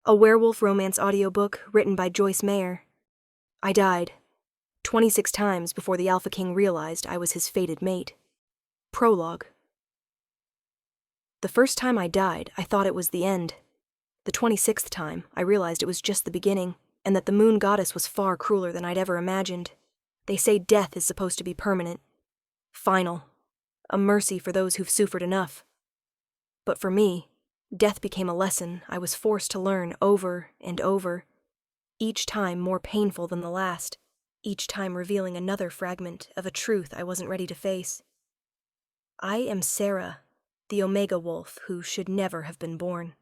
A werewolf romance audiobook written by Joyce Meyer. I died 26 times before the Alpha King realized I was his fated mate. Prologue. The first time I died, I thought it was the end. The 26th time, I realized it was just the beginning, and that the moon goddess was far crueler than I'd ever imagined. They say death is supposed to be permanent, final, a mercy for those who've suffered enough. But for me, death became a lesson I was forced to learn over and over, each time more painful than the last, each time revealing another fragment of a truth I wasn't ready to face. I am Sarah, the Omega Wolf who should never have been born.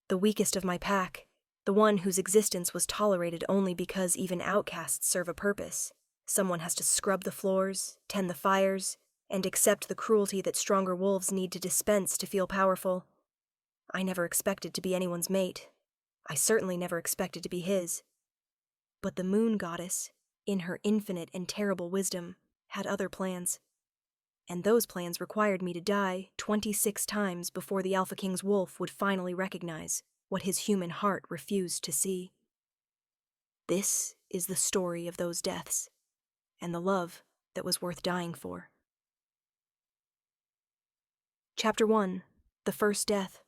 The weakest of my pack, the one whose existence was tolerated only because even outcasts serve a purpose. Someone has to scrub the floors, tend the fires, and accept the cruelty that stronger wolves need to dispense to feel powerful. I never expected to be anyone's mate. I certainly never expected to be his. But the moon goddess, in her infinite and terrible wisdom, had other plans. And those plans required me to die 26 times before the Alpha King's wolf would finally recognize what his human heart refused to see. This is the story of those deaths, and the love that was worth dying for. Chapter 1. The First Death.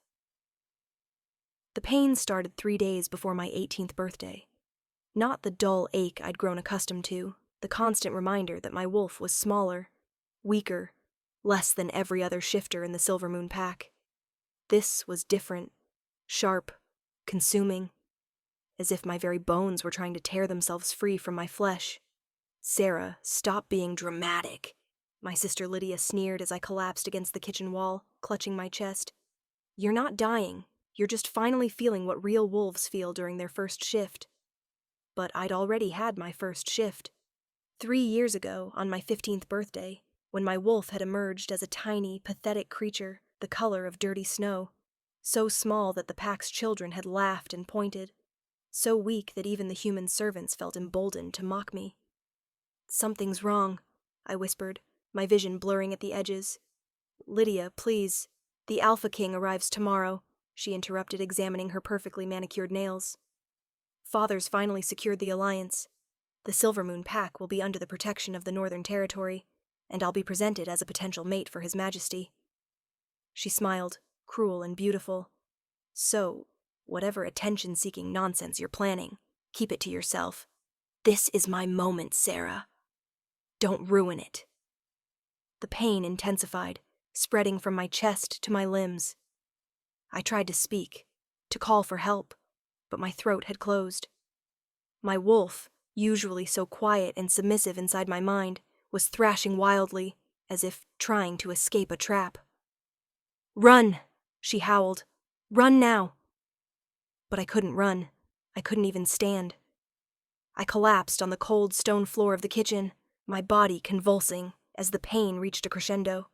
The pain started 3 days before my 18th birthday. Not the dull ache I'd grown accustomed to, the constant reminder that my wolf was smaller, weaker, less than every other shifter in the Silver Moon pack. This was different, sharp, consuming, as if my very bones were trying to tear themselves free from my flesh. "Sarah, stop being dramatic," my sister Lydia sneered as I collapsed against the kitchen wall, clutching my chest. "You're not dying. You're just finally feeling what real wolves feel during their first shift." But I'd already had my first shift. 3 years ago, on my 15th birthday, when my wolf had emerged as a tiny, pathetic creature, the color of dirty snow, so small that the pack's children had laughed and pointed, so weak that even the human servants felt emboldened to mock me. "Something's wrong," I whispered, my vision blurring at the edges. "Lydia, please. The Alpha King arrives tomorrow," she interrupted, examining her perfectly manicured nails. "Father's finally secured the alliance. The Silver Moon pack will be under the protection of the Northern Territory, and I'll be presented as a potential mate for His Majesty." She smiled, cruel and beautiful. "So, whatever attention-seeking nonsense you're planning, keep it to yourself. This is my moment, Sarah. Don't ruin it." The pain intensified, spreading from my chest to my limbs. I tried to speak, to call for help, but my throat had closed. My wolf, usually so quiet and submissive inside my mind, was thrashing wildly, as if trying to escape a trap. "Run!" she howled. "Run now!" But I couldn't run. I couldn't even stand. I collapsed on the cold stone floor of the kitchen, my body convulsing as the pain reached a crescendo.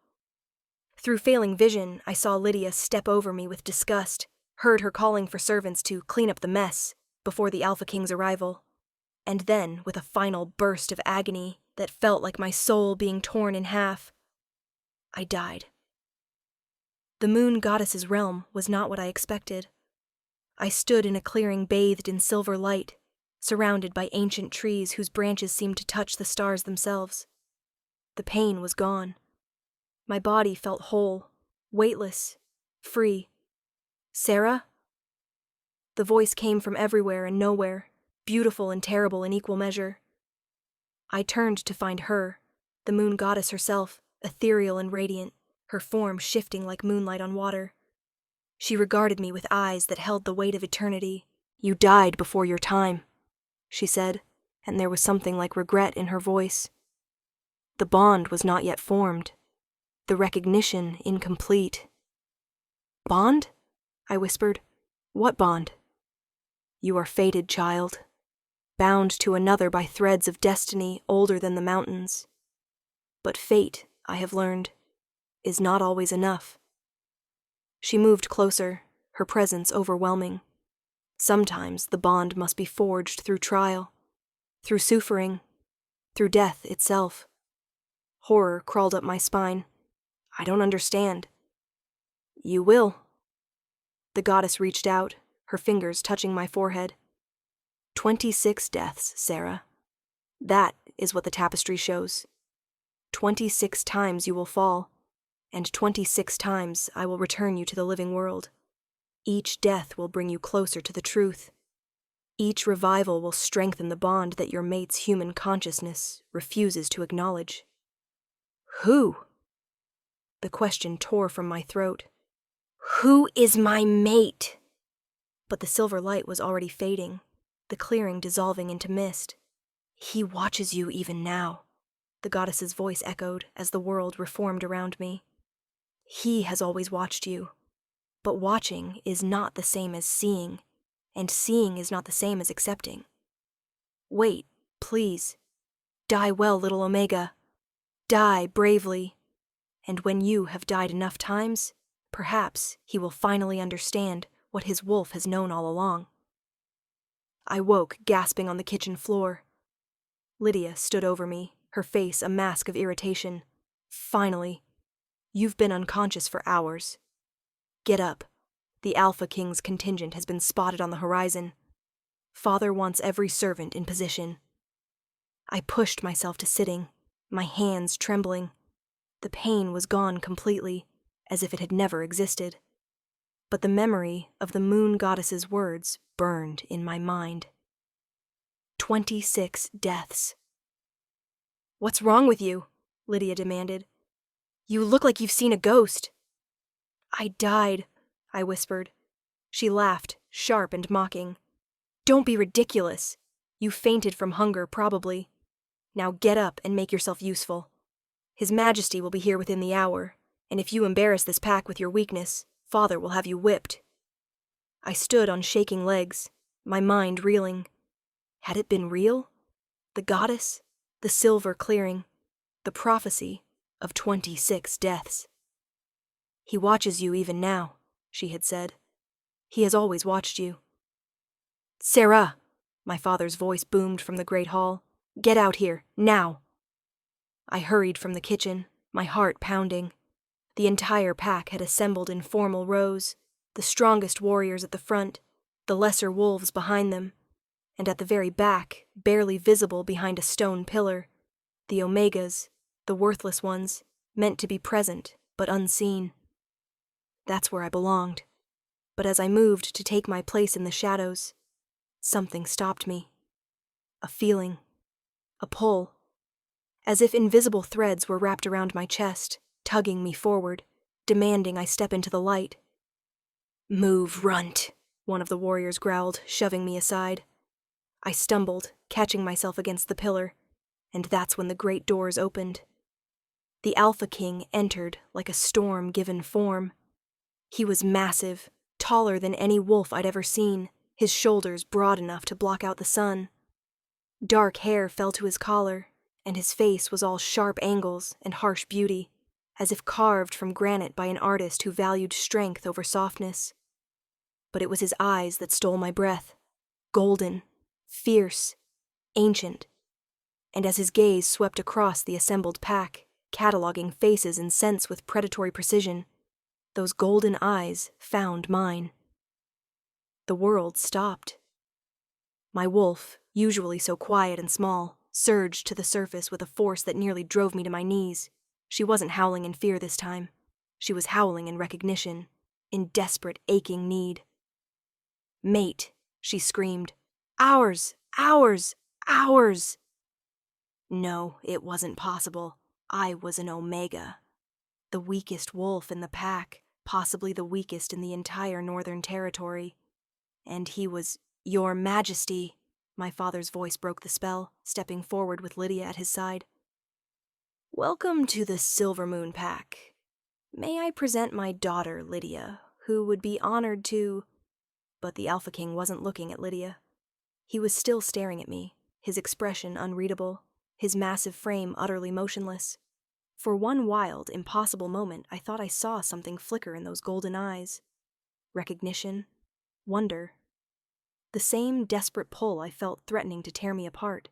Through failing vision, I saw Lydia step over me with disgust, heard her calling for servants to clean up the mess before the Alpha King's arrival, and then, with a final burst of agony that felt like my soul being torn in half, I died. The moon goddess's realm was not what I expected. I stood in a clearing bathed in silver light, surrounded by ancient trees whose branches seemed to touch the stars themselves. The pain was gone. My body felt whole, weightless, free. "Sarah?" The voice came from everywhere and nowhere, beautiful and terrible in equal measure. I turned to find her, the moon goddess herself, ethereal and radiant, her form shifting like moonlight on water. She regarded me with eyes that held the weight of eternity. "You died before your time," she said, and there was something like regret in her voice. The bond was not yet formed, the recognition incomplete. "Bond?" I whispered. "What bond?" "You are fated, child, bound to another by threads of destiny older than the mountains. But fate, I have learned, is not always enough." She moved closer, her presence overwhelming. Sometimes the bond must be forged through trial, through suffering, through death itself. Horror crawled up my spine. "I don't understand." "You will." The goddess reached out, her fingers touching my forehead. 26 deaths, Sarah. That is what the tapestry shows. 26 times you will fall, and 26 times I will return you to the living world. Each death will bring you closer to the truth. Each revival will strengthen the bond that your mate's human consciousness refuses to acknowledge. Who? The question tore from my throat. Who is my mate? But the silver light was already fading, the clearing dissolving into mist. He watches you even now, the goddess's voice echoed as the world reformed around me. He has always watched you, but watching is not the same as seeing, and seeing is not the same as accepting. Wait, please. Die well, little Omega. Die bravely. And when you have died enough times, perhaps he will finally understand what his wolf has known all along. I woke, gasping on the kitchen floor. Lydia stood over me, her face a mask of irritation. Finally. You've been unconscious for hours. Get up. The Alpha King's contingent has been spotted on the horizon. Father wants every servant in position. I pushed myself to sitting, my hands trembling. The pain was gone completely, as if it had never existed. But the memory of the moon goddess's words burned in my mind. 26 deaths. What's wrong with you? Lydia demanded. You look like you've seen a ghost. I died, I whispered. She laughed, sharp and mocking. Don't be ridiculous. You fainted from hunger, probably. Now get up and make yourself useful. His Majesty will be here within the hour, and if you embarrass this pack with your weakness, Father will have you whipped. I stood on shaking legs, my mind reeling. Had it been real? The goddess, the silver clearing, the prophecy of 26 deaths. He watches you even now, she had said. He has always watched you. Sarah, my father's voice boomed from the great hall. Get out here, now. I hurried from the kitchen, my heart pounding. The entire pack had assembled in formal rows, the strongest warriors at the front, the lesser wolves behind them, and at the very back, barely visible behind a stone pillar, the Omegas, the worthless ones, meant to be present but unseen. That's where I belonged. But as I moved to take my place in the shadows, something stopped me. A feeling. A pull. As if invisible threads were wrapped around my chest, tugging me forward, demanding I step into the light. Move, runt, one of the warriors growled, shoving me aside. I stumbled, catching myself against the pillar, and that's when the great doors opened. The Alpha King entered like a storm given form. He was massive, taller than any wolf I'd ever seen, his shoulders broad enough to block out the sun. Dark hair fell to his collar, and his face was all sharp angles and harsh beauty, as if carved from granite by an artist who valued strength over softness. But it was his eyes that stole my breath, golden, fierce, ancient. And as his gaze swept across the assembled pack, cataloging faces and scents with predatory precision, those golden eyes found mine. The world stopped. My wolf, usually so quiet and small, surged to the surface with a force that nearly drove me to my knees. She wasn't howling in fear this time. She was howling in recognition, in desperate, aching need. Mate, she screamed. Ours! Ours! Ours! No, it wasn't possible. I was an Omega. The weakest wolf in the pack, possibly the weakest in the entire Northern Territory. And he was, Your Majesty, my father's voice broke the spell, stepping forward with Lydia at his side. Welcome to the Silver Moon Pack. May I present my daughter, Lydia, who would be honored to... But the Alpha King wasn't looking at Lydia. He was still staring at me, his expression unreadable, his massive frame utterly motionless. For one wild, impossible moment, I thought I saw something flicker in those golden eyes. Recognition, wonder. The same desperate pull I felt threatening to tear me apart.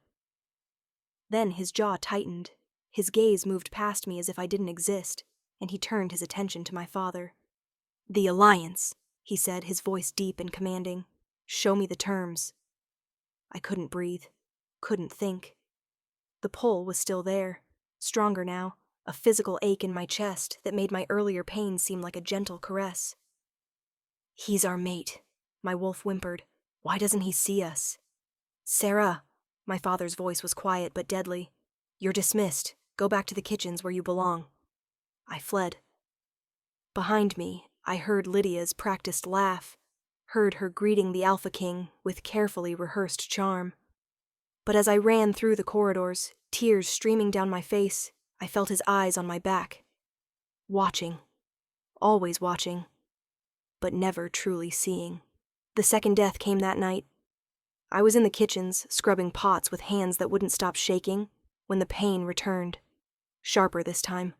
Then his jaw tightened, his gaze moved past me as if I didn't exist, and he turned his attention to my father. The Alliance, he said, his voice deep and commanding. Show me the terms. I couldn't breathe, couldn't think. The pull was still there, stronger now, a physical ache in my chest that made my earlier pain seem like a gentle caress. He's our mate, my wolf whimpered. Why doesn't he see us? Sarah, my father's voice was quiet but deadly. You're dismissed. Go back to the kitchens where you belong. I fled. Behind me, I heard Lydia's practiced laugh, heard her greeting the Alpha King with carefully rehearsed charm. But as I ran through the corridors, tears streaming down my face, I felt his eyes on my back. Watching. Always watching. But never truly seeing. The second death came that night. I was in the kitchens, scrubbing pots with hands that wouldn't stop shaking, when the pain returned. Sharper this time.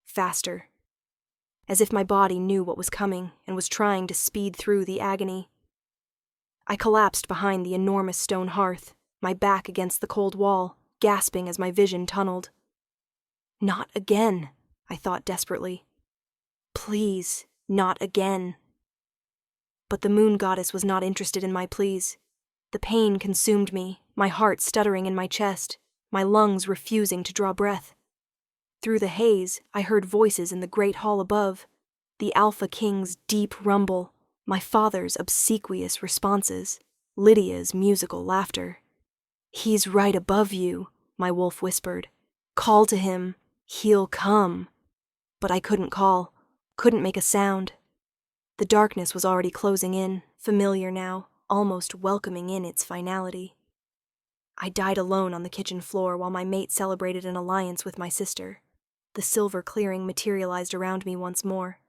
Faster. As if my body knew what was coming and was trying to speed through the agony. I collapsed behind the enormous stone hearth, my back against the cold wall, gasping as my vision tunneled. Not again, I thought desperately. Please, not again. But the moon goddess was not interested in my pleas. The pain consumed me, my heart stuttering in my chest, my lungs refusing to draw breath. Through the haze, I heard voices in the great hall above, the Alpha King's deep rumble, my father's obsequious responses, Lydia's musical laughter. He's right above you, my wolf whispered. Call to him. He'll come. But I couldn't call, couldn't make a sound. The darkness was already closing in, familiar now, almost welcoming in its finality. I died alone on the kitchen floor while my mate celebrated an alliance with my sister. The silver clearing materialized around me once more.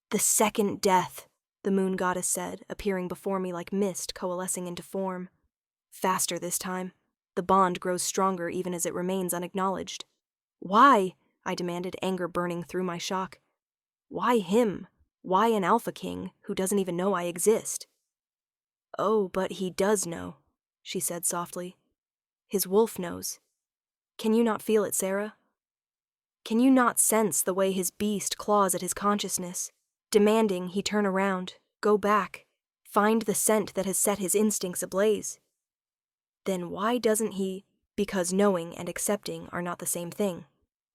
The second death, the moon goddess said, appearing before me like mist coalescing into form. Faster this time. The bond grows stronger even as it remains unacknowledged. Why? I demanded, anger burning through my shock. Why him? Why an Alpha King who doesn't even know I exist? Oh, but he does know, she said softly. His wolf knows. Can you not feel it, Sarah? Can you not sense the way his beast claws at his consciousness, demanding he turn around, go back, find the scent that has set his instincts ablaze? Then why doesn't he? Because knowing and accepting are not the same thing.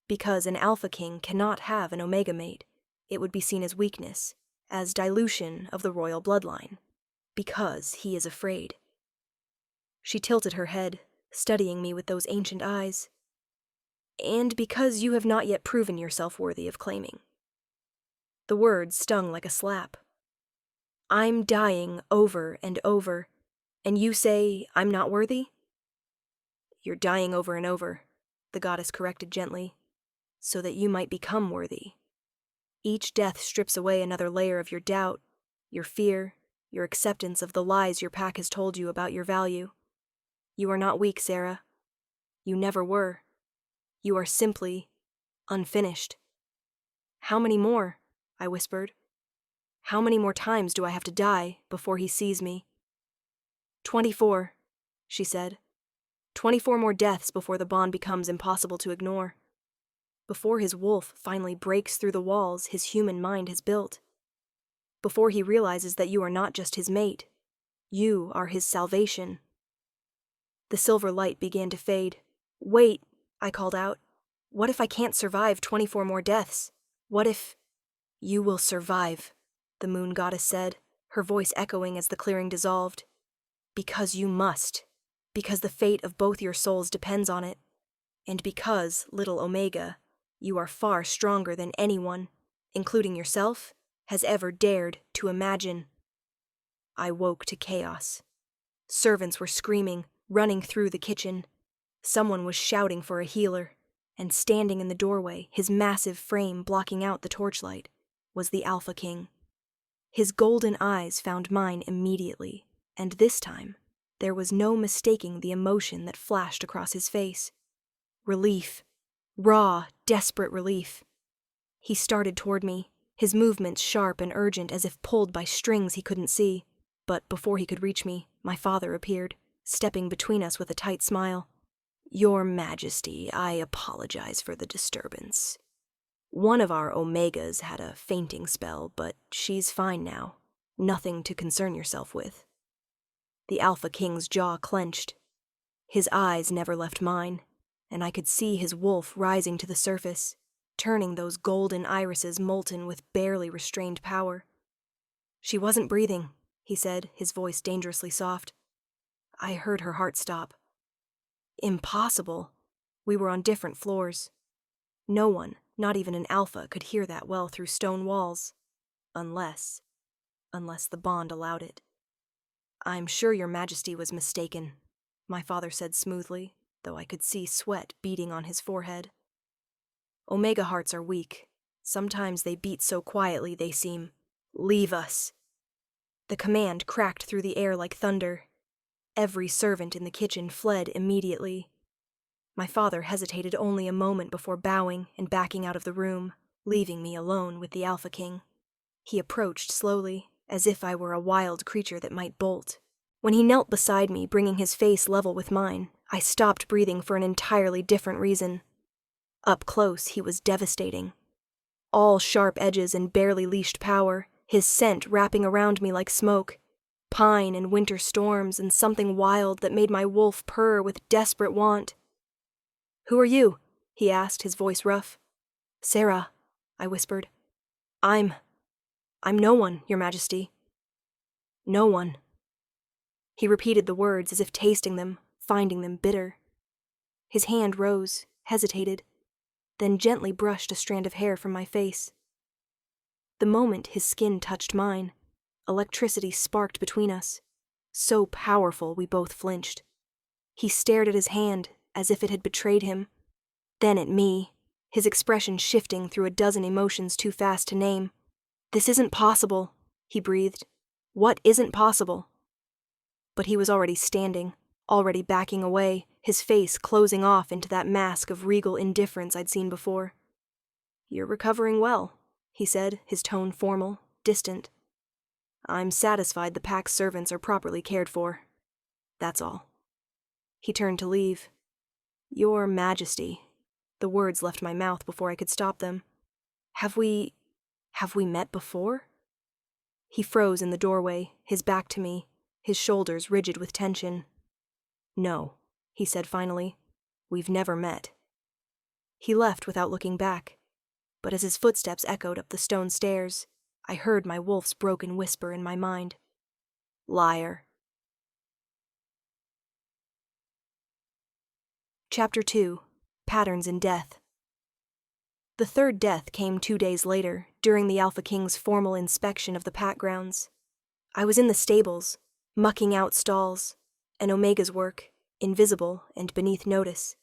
Because an Alpha King cannot have an Omega mate. It would be seen as weakness, as dilution of the royal bloodline. Because he is afraid. She tilted her head, studying me with those ancient eyes. And because you have not yet proven yourself worthy of claiming. The words stung like a slap. I'm dying over and over, and you say I'm not worthy? You're dying over and over, the goddess corrected gently, so that you might become worthy. Each death strips away another layer of your doubt, your fear, your acceptance of the lies your pack has told you about your value. You are not weak, Sarah. You never were. You are simply unfinished. How many more? I whispered. How many more times do I have to die before he sees me? 24, she said. 24 more deaths before the bond becomes impossible to ignore. Before his wolf finally breaks through the walls his human mind has built. Before he realizes that you are not just his mate. You are his salvation. The silver light began to fade. Wait, I called out. What if I can't survive 24 more deaths? What if... You will survive, the moon goddess said, her voice echoing as the clearing dissolved. Because you must. Because the fate of both your souls depends on it. And because, little Omega, you are far stronger than anyone, including yourself, has ever dared to imagine. I woke to chaos. Servants were screaming, running through the kitchen. Someone was shouting for a healer, and standing in the doorway, his massive frame blocking out the torchlight, was the Alpha King. His golden eyes found mine immediately, and this time, there was no mistaking the emotion that flashed across his face. Relief. Raw, desperate relief. He started toward me, his movements sharp and urgent as if pulled by strings he couldn't see. But before he could reach me, my father appeared, stepping between us with a tight smile. Your Majesty, I apologize for the disturbance. One of our Omegas had a fainting spell, but she's fine now. Nothing to concern yourself with. The Alpha King's jaw clenched. His eyes never left mine, and I could see his wolf rising to the surface, turning those golden irises molten with barely restrained power. "She wasn't breathing," he said, his voice dangerously soft. I heard her heart stop. Impossible. We were on different floors. No one, not even an alpha, could hear that well through stone walls. Unless the bond allowed it. "I'm sure your Majesty was mistaken," my father said smoothly, though I could see sweat beading on his forehead. "Omega hearts are weak. Sometimes they beat so quietly they seem, 'Leave us!'" The command cracked through the air like thunder. Every servant in the kitchen fled immediately. My father hesitated only a moment before bowing and backing out of the room, leaving me alone with the Alpha King. He approached slowly, as if I were a wild creature that might bolt. When he knelt beside me, bringing his face level with mine, I stopped breathing for an entirely different reason. Up close, he was devastating. All sharp edges and barely leashed power, his scent wrapping around me like smoke. Pine and winter storms and something wild that made my wolf purr with desperate want. "Who are you?" he asked, his voice rough. "Sarah," I whispered. I'm no one, Your Majesty." "No one." He repeated the words as if tasting them, finding them bitter. His hand rose, hesitated, then gently brushed a strand of hair from my face. The moment his skin touched mine, electricity sparked between us. So powerful we both flinched. He stared at his hand as if it had betrayed him, then at me, his expression shifting through a dozen emotions too fast to name. "This isn't possible," he breathed. "What isn't possible?" But he was already standing, already backing away, his face closing off into that mask of regal indifference I'd seen before. "You're recovering well," he said, his tone formal, distant. "I'm satisfied the pack's servants are properly cared for. That's all." He turned to leave. "Your Majesty." The words left my mouth before I could stop them. Have we met before?" He froze in the doorway, his back to me, his shoulders rigid with tension. "No," he said finally. "We've never met." He left without looking back, but as his footsteps echoed up the stone stairs, I heard my wolf's broken whisper in my mind. "Liar." Chapter 2. Patterns in Death. The third death came 2 days later, during the Alpha King's formal inspection of the pack grounds. I was in the stables, mucking out stalls, an Omega's work, invisible and beneath notice.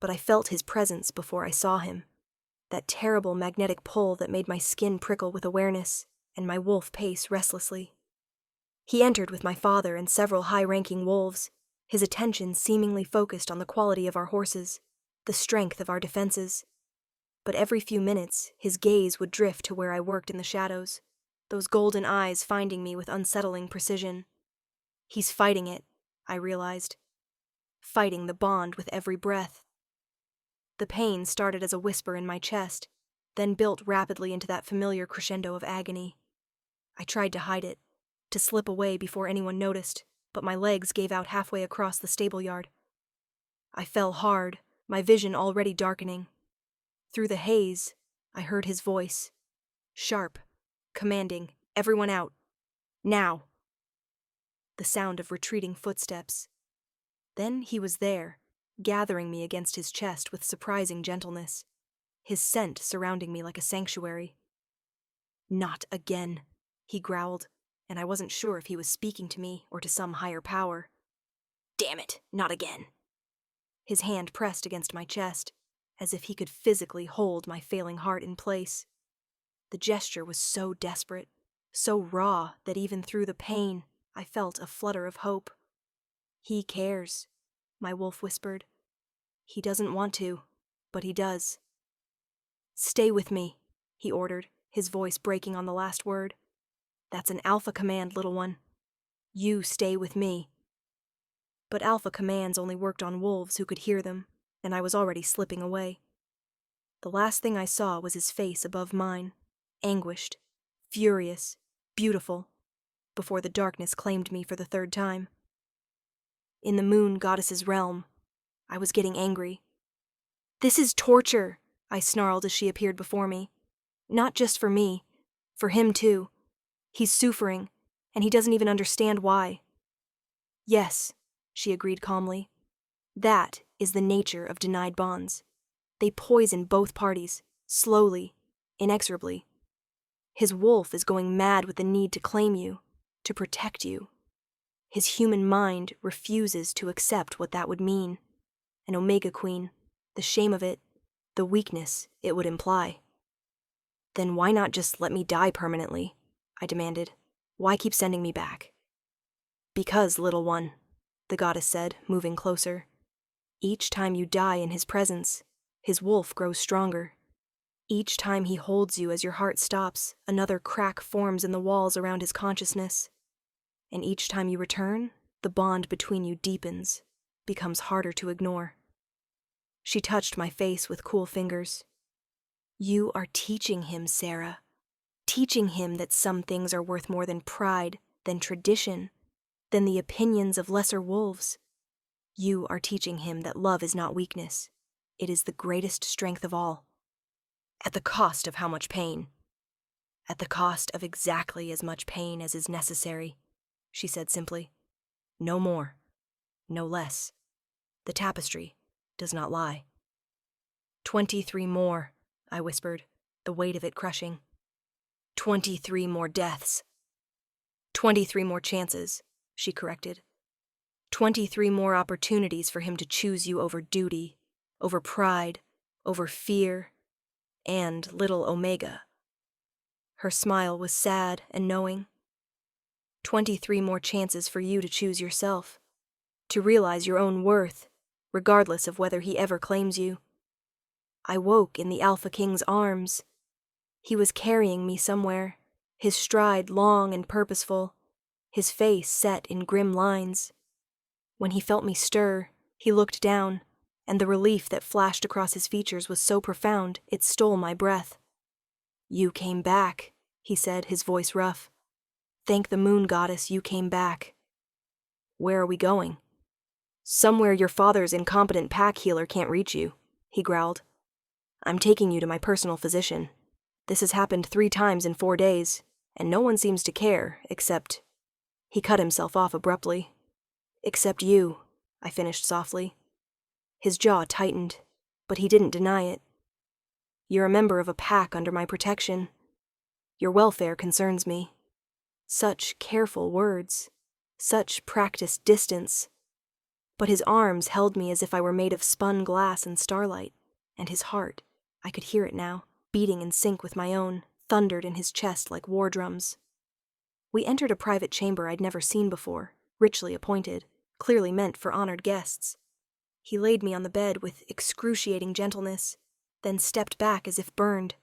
But I felt his presence before I saw him, that terrible magnetic pull that made my skin prickle with awareness, and my wolf pace restlessly. He entered with my father and several high-ranking wolves, his attention seemingly focused on the quality of our horses, the strength of our defenses. But every few minutes, his gaze would drift to where I worked in the shadows, those golden eyes finding me with unsettling precision. He's fighting it, I realized. Fighting the bond with every breath. The pain started as a whisper in my chest, then built rapidly into that familiar crescendo of agony. I tried to hide it, to slip away before anyone noticed, but my legs gave out halfway across the stable yard. I fell hard, my vision already darkening. Through the haze, I heard his voice, sharp, commanding, "Everyone out. Now." The sound of retreating footsteps. Then he was there, gathering me against his chest with surprising gentleness, his scent surrounding me like a sanctuary. "Not again," he growled, and I wasn't sure if he was speaking to me or to some higher power. "Damn it, not again." His hand pressed against my chest, as if he could physically hold my failing heart in place. The gesture was so desperate, so raw that even through the pain, I felt a flutter of hope. "He cares," my wolf whispered. "He doesn't want to, but he does." "Stay with me," he ordered, his voice breaking on the last word. "That's an alpha command, little one. You stay with me." But alpha commands only worked on wolves who could hear them, and I was already slipping away. The last thing I saw was his face above mine, anguished, furious, beautiful. before the darkness claimed me for the third time. In the moon goddess's realm, I was getting angry. "This is torture," I snarled as she appeared before me. "Not just for me, for him too. He's suffering, and he doesn't even understand why." "Yes," she agreed calmly. "That is the nature of denied bonds. They poison both parties, slowly, inexorably. His wolf is going mad with the need to claim you, to protect you. His human mind refuses to accept what that would mean. An Omega Queen, the shame of it, the weakness it would imply." "Then why not just let me die permanently?" I demanded. "Why keep sending me back?" "Because, little one," the goddess said, moving closer, "each time you die in his presence, his wolf grows stronger. Each time he holds you as your heart stops, another crack forms in the walls around his consciousness. And each time you return, the bond between you deepens, becomes harder to ignore." She touched my face with cool fingers. "You are teaching him, Sarah. Teaching him that some things are worth more than pride, than tradition, than the opinions of lesser wolves. You are teaching him that love is not weakness. It is the greatest strength of all. At the cost of how much pain?" "At the cost of exactly as much pain as is necessary," she said simply. "No more, no less. The tapestry does not lie." 23 more, I whispered, the weight of it crushing. 23 more deaths. 23 more chances, she corrected. 23 more opportunities for him to choose you over duty, over pride, over fear, and little Omega. Her smile was sad and knowing. 23 more chances for you to choose yourself, to realize your own worth, regardless of whether he ever claims you. I woke in the Alpha King's arms. He was carrying me somewhere, his stride long and purposeful, his face set in grim lines. When he felt me stir, he looked down, and the relief that flashed across his features was so profound it stole my breath. "You came back," he said, his voice rough. "Thank the moon goddess you came back." "Where are we going?" "Somewhere your father's incompetent pack healer can't reach you," he growled. "I'm taking you to my personal physician. This has happened 3 times in 4 days, and no one seems to care, except—" He cut himself off abruptly. "Except you," I finished softly. His jaw tightened, but he didn't deny it. "You're a member of a pack under my protection. Your welfare concerns me." Such careful words, such practiced distance. But his arms held me as if I were made of spun glass and starlight, and his heart, I could hear it now, beating in sync with my own, thundered in his chest like war drums. We entered a private chamber I'd never seen before, richly appointed, clearly meant for honored guests. He laid me on the bed with excruciating gentleness, then stepped back as if burned.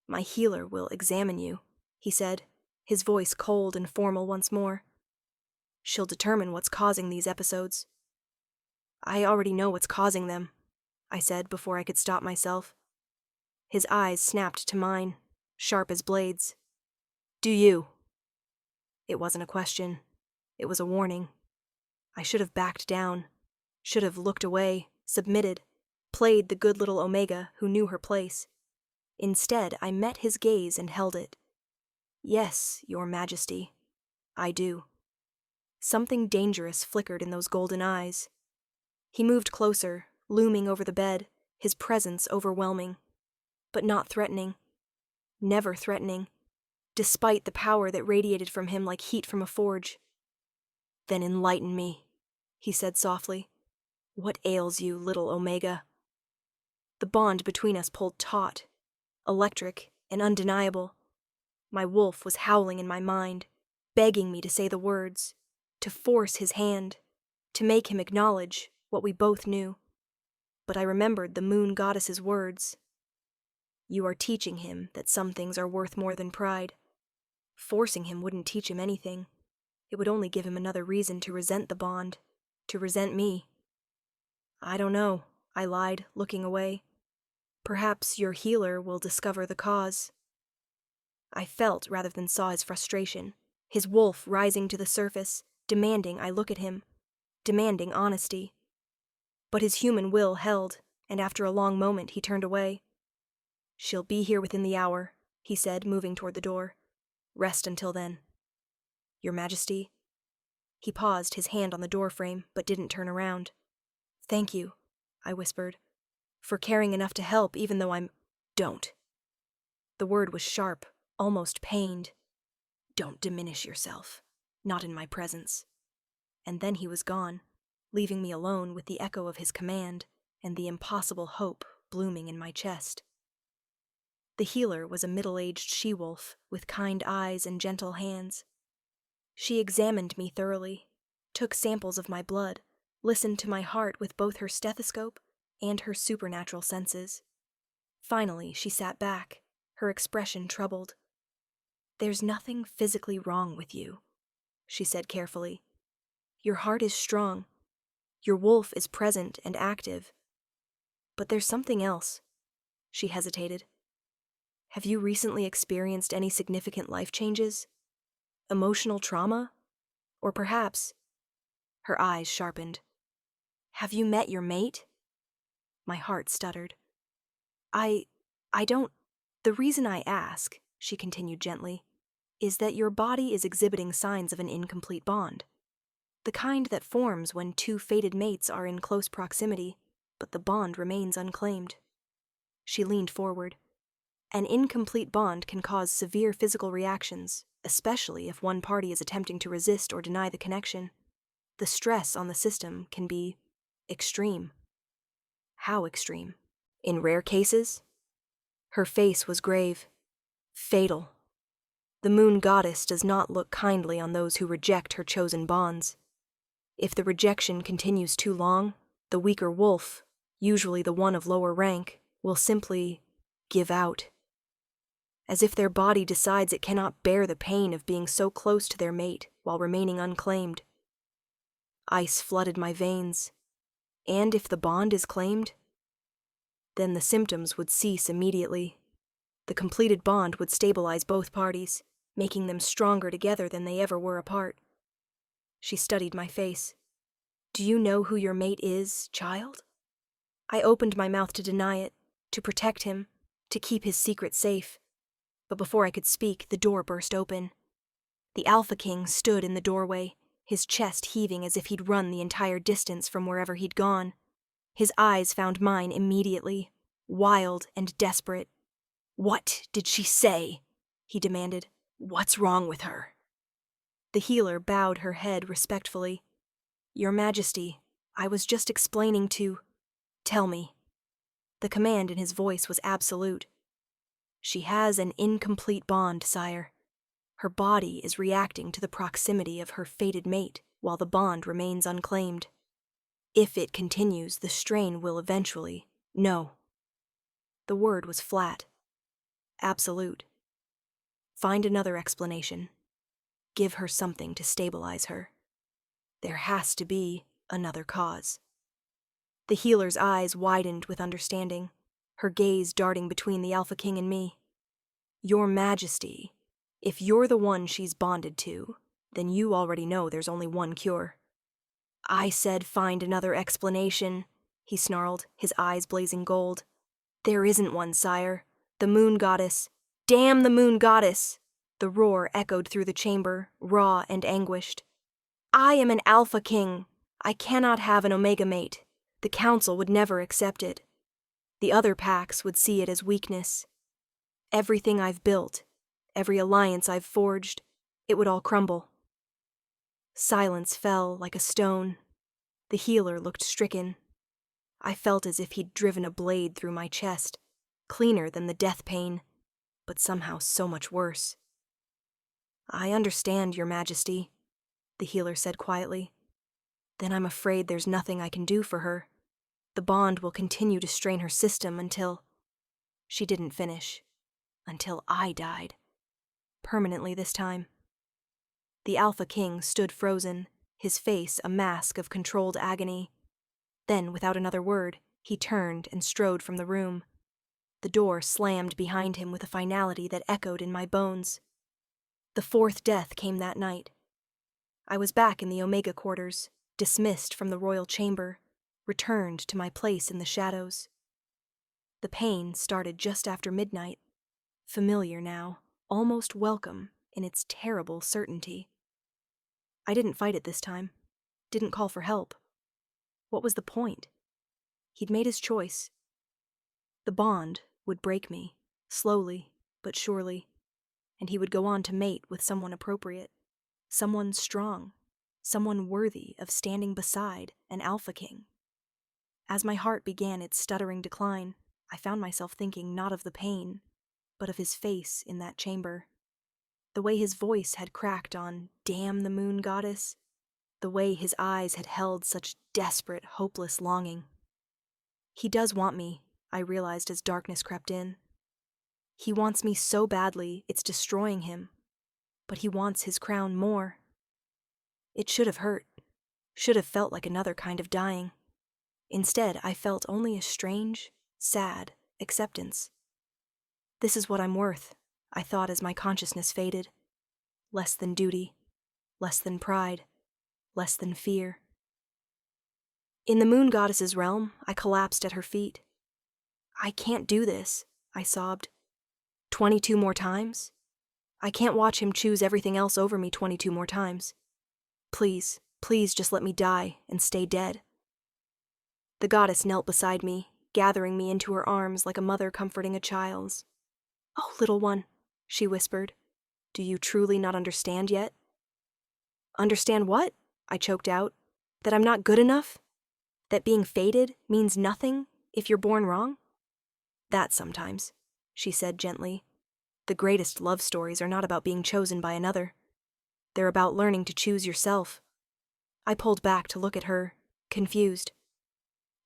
"My healer will examine you," he said, his voice cold and formal once more. "She'll determine what's causing these episodes." "I already know what's causing them," I said before I could stop myself. His eyes snapped to mine, sharp as blades. "Do you?" It wasn't a question. It was a warning. I should have backed down, should have looked away, submitted, played the good little Omega who knew her place. Instead, I met his gaze and held it. "Yes, Your Majesty, I do." Something dangerous flickered in those golden eyes. He moved closer, looming over the bed, his presence overwhelming. But not threatening. Never threatening, despite the power that radiated from him like heat from a forge. "Then enlighten me," he said softly. "What ails you, little Omega?" The bond between us pulled taut, electric and undeniable. My wolf was howling in my mind, begging me to say the words, to force his hand, to make him acknowledge what we both knew. But I remembered the moon goddess's words. You are teaching him that some things are worth more than pride. Forcing him wouldn't teach him anything. It would only give him another reason to resent the bond, to resent me. I don't know, I lied, looking away. Perhaps your healer will discover the cause. I felt rather than saw his frustration, his wolf rising to the surface, demanding I look at him, demanding honesty. But his human will held, and after a long moment he turned away. "She'll be here within the hour," he said, moving toward the door. "Rest until then." "Your Majesty?" He paused, his hand on the doorframe, but didn't turn around. "Thank you," I whispered, "for caring enough to help even though I'm—" "Don't." The word was sharp, almost pained. "Don't diminish yourself. Not in my presence." And then he was gone, leaving me alone with the echo of his command and the impossible hope blooming in my chest. The healer was a middle-aged she-wolf with kind eyes and gentle hands. She examined me thoroughly, took samples of my blood, listened to my heart with both her stethoscope and her supernatural senses. Finally, she sat back, her expression troubled. "There's nothing physically wrong with you," she said carefully. "Your heart is strong. Your wolf is present and active. But there's something else." She hesitated. "Have you recently experienced any significant life changes? Emotional trauma? Or perhaps—" Her eyes sharpened. "Have you met your mate?" My heart stuttered. I don't— The reason I ask," she continued gently, "is that your body is exhibiting signs of an incomplete bond. The kind that forms when two fated mates are in close proximity, but the bond remains unclaimed." She leaned forward. "An incomplete bond can cause severe physical reactions, especially if one party is attempting to resist or deny the connection. The stress on the system can be extreme." "How extreme? In rare cases?" Her face was grave. "Fatal. The moon goddess does not look kindly on those who reject her chosen bonds. If the rejection continues too long, the weaker wolf, usually the one of lower rank, will simply give out. As if their body decides it cannot bear the pain of being so close to their mate while remaining unclaimed." Ice flooded my veins. And if the bond is claimed? Then the symptoms would cease immediately. The completed bond would stabilize both parties, making them stronger together than they ever were apart. She studied my face. "Do you know who your mate is, child?" I opened my mouth to deny it, to protect him, to keep his secret safe. But before I could speak, the door burst open. The Alpha King stood in the doorway, his chest heaving as if he'd run the entire distance from wherever he'd gone. His eyes found mine immediately, wild and desperate. "What did she say?" he demanded. "What's wrong with her?" The healer bowed her head respectfully. "Your Majesty, I was just explaining to— Tell me." The command in his voice was absolute. "She has an incomplete bond, sire. Her body is reacting to the proximity of her fated mate while the bond remains unclaimed. If it continues, the strain will eventually— No." The word was flat. Absolute. "Find another explanation. Give her something to stabilize her. There has to be another cause." The healer's eyes widened with understanding, her gaze darting between the Alpha King and me. "Your Majesty, if you're the one she's bonded to, then you already know there's only one cure." "I said find another explanation," he snarled, his eyes blazing gold. "There isn't one, sire. The moon goddess— Damn the moon goddess!" The roar echoed through the chamber, raw and anguished. "I am an Alpha King. I cannot have an Omega mate. The Council would never accept it. The other packs would see it as weakness. Everything I've built, every alliance I've forged, it would all crumble." Silence fell like a stone. The healer looked stricken. I felt as if he'd driven a blade through my chest, cleaner than the death pain, but somehow so much worse. "I understand, Your Majesty," the healer said quietly. "Then I'm afraid there's nothing I can do for her. The bond will continue to strain her system until—" She didn't finish. "Until I died. Permanently this time." The Alpha King stood frozen, his face a mask of controlled agony. Then, without another word, he turned and strode from the room. The door slammed behind him with a finality that echoed in my bones. The fourth death came that night. I was back in the Omega quarters, dismissed from the royal chamber, returned to my place in the shadows. The pain started just after midnight, familiar now, almost welcome in its terrible certainty. I didn't fight it this time, didn't call for help. What was the point? He'd made his choice. The bond would break me, slowly but surely, and he would go on to mate with someone appropriate, someone strong, someone worthy of standing beside an alpha king. As my heart began its stuttering decline, I found myself thinking not of the pain, but of his face in that chamber. The way his voice had cracked on "Damn the moon goddess," the way his eyes had held such desperate, hopeless longing. He does want me, I realized as darkness crept in. He wants me so badly it's destroying him, but he wants his crown more. It should have hurt, should have felt like another kind of dying. Instead, I felt only a strange, sad acceptance. This is what I'm worth, I thought as my consciousness faded. Less than duty, less than pride, less than fear. In the moon goddess's realm, I collapsed at her feet. I can't do this, I sobbed. 22 more times? I can't watch him choose everything else over me 22 more times. Please, please just let me die and stay dead. The goddess knelt beside me, gathering me into her arms like a mother comforting a child's. "Oh, little one," she whispered, "do you truly not understand yet?" "Understand what?" I choked out. "That I'm not good enough? That being fated means nothing if you're born wrong?" "That sometimes," she said gently. "The greatest love stories are not about being chosen by another. They're about learning to choose yourself." I pulled back to look at her, confused.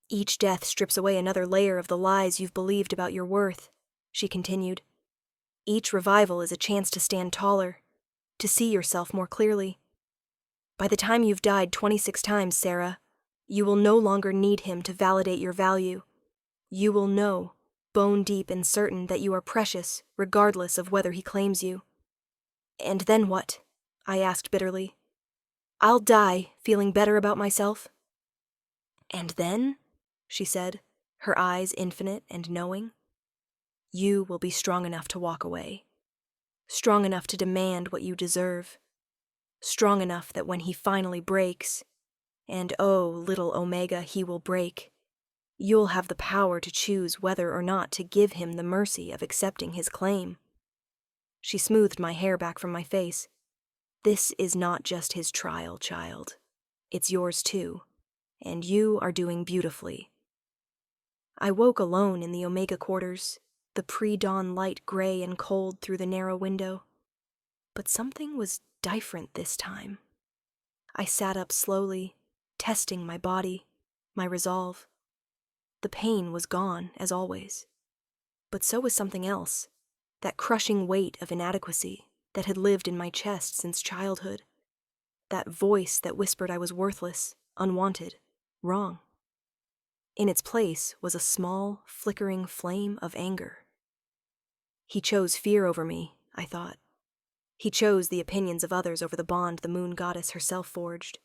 "Each death strips away another layer of the lies you've believed about your worth," she continued. "Each revival is a chance to stand taller, to see yourself more clearly. By the time you've died 26 times, Sarah, you will no longer need him to validate your value. You will know, bone deep and certain, that you are precious, regardless of whether he claims you." "And then what?" I asked bitterly. "I'll die feeling better about myself." "And then," she said, her eyes infinite and knowing, "you will be strong enough to walk away. Strong enough to demand what you deserve. Strong enough that when he finally breaks, and oh, little Omega, he will break, you'll have the power to choose whether or not to give him the mercy of accepting his claim." She smoothed my hair back from my face. "This is not just his trial, child. It's yours too, and you are doing beautifully." I woke alone in the Omega quarters, the pre-dawn light gray and cold through the narrow window. But something was different this time. I sat up slowly, testing my body, my resolve. The pain was gone, as always. But so was something else, that crushing weight of inadequacy that had lived in my chest since childhood. That voice that whispered I was worthless, unwanted, wrong. In its place was a small, flickering flame of anger. He chose fear over me, I thought. He chose the opinions of others over the bond the moon goddess herself forged.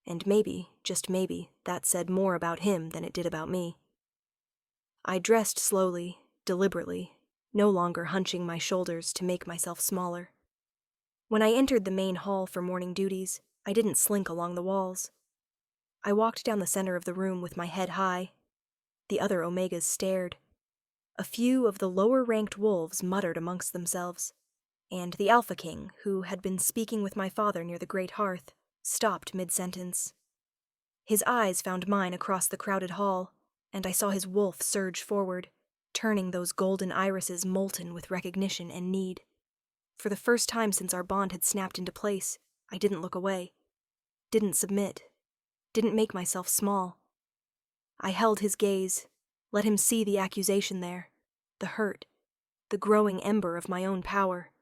And maybe, just maybe, that said more about him than it did about me. I dressed slowly, deliberately, no longer hunching my shoulders to make myself smaller. When I entered the main hall for morning duties, I didn't slink along the walls. I walked down the center of the room with my head high. The other Omegas stared. A few of the lower-ranked wolves muttered amongst themselves, and the Alpha King, who had been speaking with my father near the great hearth, stopped mid-sentence. His eyes found mine across the crowded hall, and I saw his wolf surge forward, turning those golden irises molten with recognition and need. For the first time since our bond had snapped into place, I didn't look away, didn't submit, didn't make myself small. I held his gaze, let him see the accusation there, the hurt, the growing ember of my own power.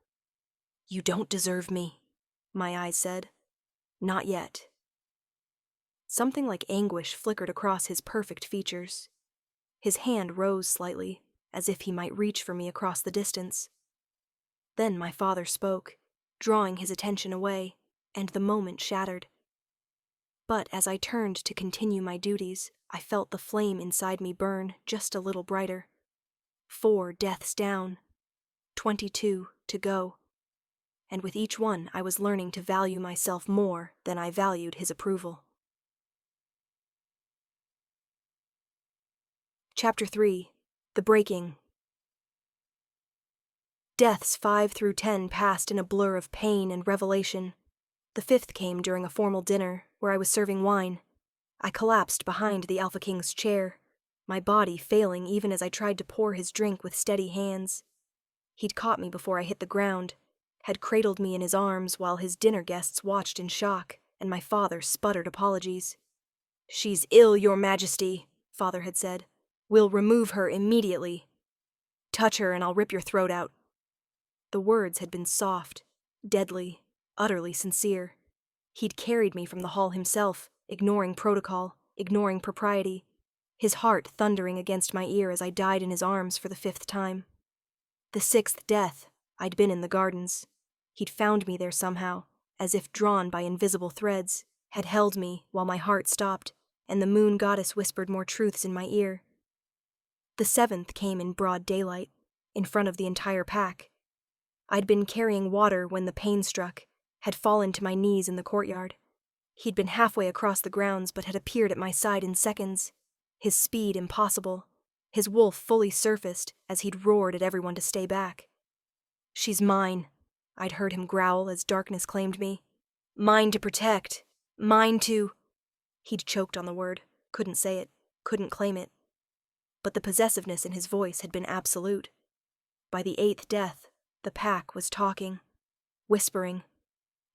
"You don't deserve me," my eyes said. "Not yet." Something like anguish flickered across his perfect features. His hand rose slightly, as if he might reach for me across the distance. Then my father spoke, drawing his attention away, and the moment shattered. But as I turned to continue my duties, I felt the flame inside me burn just a little brighter. 4 deaths down, 22 to go. And with each one, I was learning to value myself more than I valued his approval. Chapter 3. The Breaking. Deaths 5 through 10 passed in a blur of pain and revelation. The 5th came during a formal dinner, where I was serving wine. I collapsed behind the Alpha King's chair, my body failing even as I tried to pour his drink with steady hands. He'd caught me before I hit the ground, had cradled me in his arms while his dinner guests watched in shock, and my father sputtered apologies. "She's ill, Your Majesty," Father had said. "We'll remove her immediately. Touch her and I'll rip your throat out." The words had been soft, deadly, utterly sincere. He'd carried me from the hall himself, ignoring protocol, ignoring propriety, his heart thundering against my ear as I died in his arms for the 5th time. The 6th death, I'd been in the gardens. He'd found me there somehow, as if drawn by invisible threads, had held me while my heart stopped, and the moon goddess whispered more truths in my ear. The 7th came in broad daylight, in front of the entire pack. I'd been carrying water when the pain struck, had fallen to my knees in the courtyard. He'd been halfway across the grounds but had appeared at my side in seconds, his speed impossible, his wolf fully surfaced as he'd roared at everyone to stay back. "She's mine," I'd heard him growl as darkness claimed me. "Mine to protect. Mine to—" He'd choked on the word, couldn't say it, couldn't claim it. But the possessiveness in his voice had been absolute. By the 8th death, the pack was talking, whispering,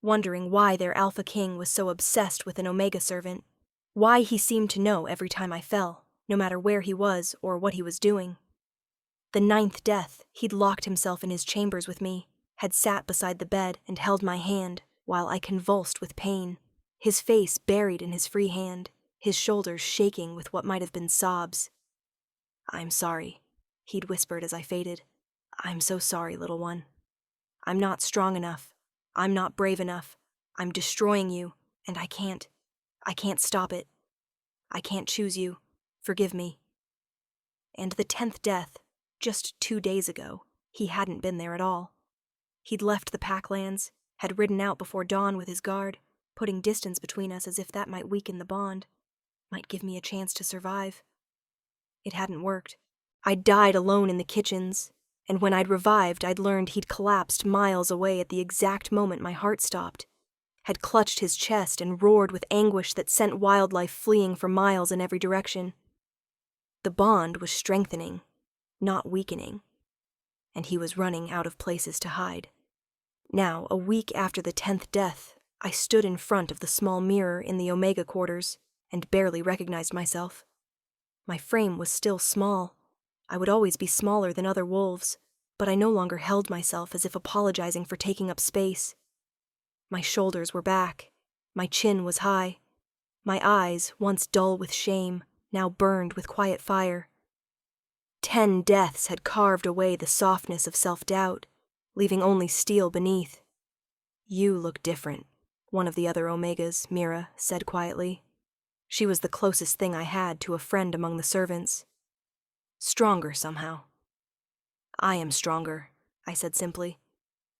wondering why their Alpha King was so obsessed with an Omega servant, why he seemed to know every time I fell, no matter where he was or what he was doing. The 9th death, he'd locked himself in his chambers with me, had sat beside the bed and held my hand while I convulsed with pain, his face buried in his free hand, his shoulders shaking with what might have been sobs. "I'm sorry," he'd whispered as I faded. "I'm so sorry, little one. I'm not strong enough. I'm not brave enough. I'm destroying you, and I can't stop it. I can't choose you. Forgive me." And the 10th death, just 2 days ago, he hadn't been there at all. He'd left the packlands, had ridden out before dawn with his guard, putting distance between us as if that might weaken the bond, might give me a chance to survive. It hadn't worked. I'd died alone in the kitchens, and when I'd revived, I'd learned he'd collapsed miles away at the exact moment my heart stopped, had clutched his chest and roared with anguish that sent wildlife fleeing for miles in every direction. The bond was strengthening, not weakening, and he was running out of places to hide. Now, a week after the 10th death, I stood in front of the small mirror in the Omega quarters and barely recognized myself. My frame was still small. I would always be smaller than other wolves, but I no longer held myself as if apologizing for taking up space. My shoulders were back. My chin was high. My eyes, once dull with shame, now burned with quiet fire. 10 deaths had carved away the softness of self-doubt, leaving only steel beneath. "You look different," one of the other Omegas, Mira, said quietly. She was the closest thing I had to a friend among the servants. "Stronger somehow." "I am stronger," I said simply.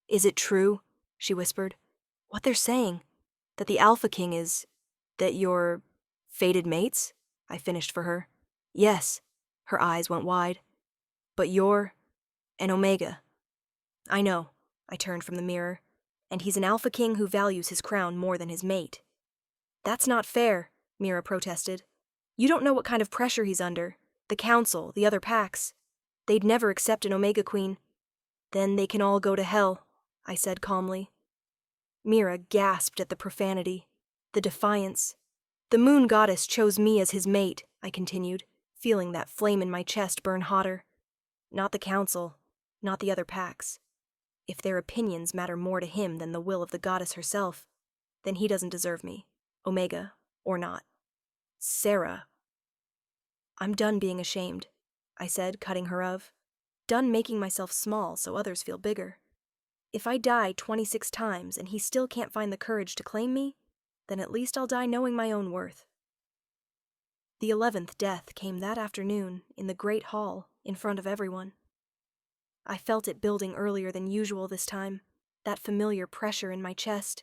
"Is it true?" she whispered. "What they're saying? That the Alpha King is... that you're... fated mates?" I finished for her. "Yes." Her eyes went wide. "But you're... an Omega." "I know." I turned from the mirror. "And he's an Alpha King who values his crown more than his mate." "That's not fair," Mira protested. "You don't know what kind of pressure he's under. The Council, the other packs. They'd never accept an Omega Queen." "Then they can all go to hell," I said calmly. Mira gasped at the profanity, the defiance. "The moon goddess chose me as his mate," I continued, feeling that flame in my chest burn hotter. "Not the Council, not the other packs. If their opinions matter more to him than the will of the goddess herself, then he doesn't deserve me, Omega or not." "Sarah." "I'm done being ashamed," I said, cutting her off. "Done making myself small so others feel bigger. If I die 26 times and he still can't find the courage to claim me, then at least I'll die knowing my own worth. The 11th death came that afternoon in the great hall in front of everyone. I felt it building earlier than usual this time, that familiar pressure in my chest.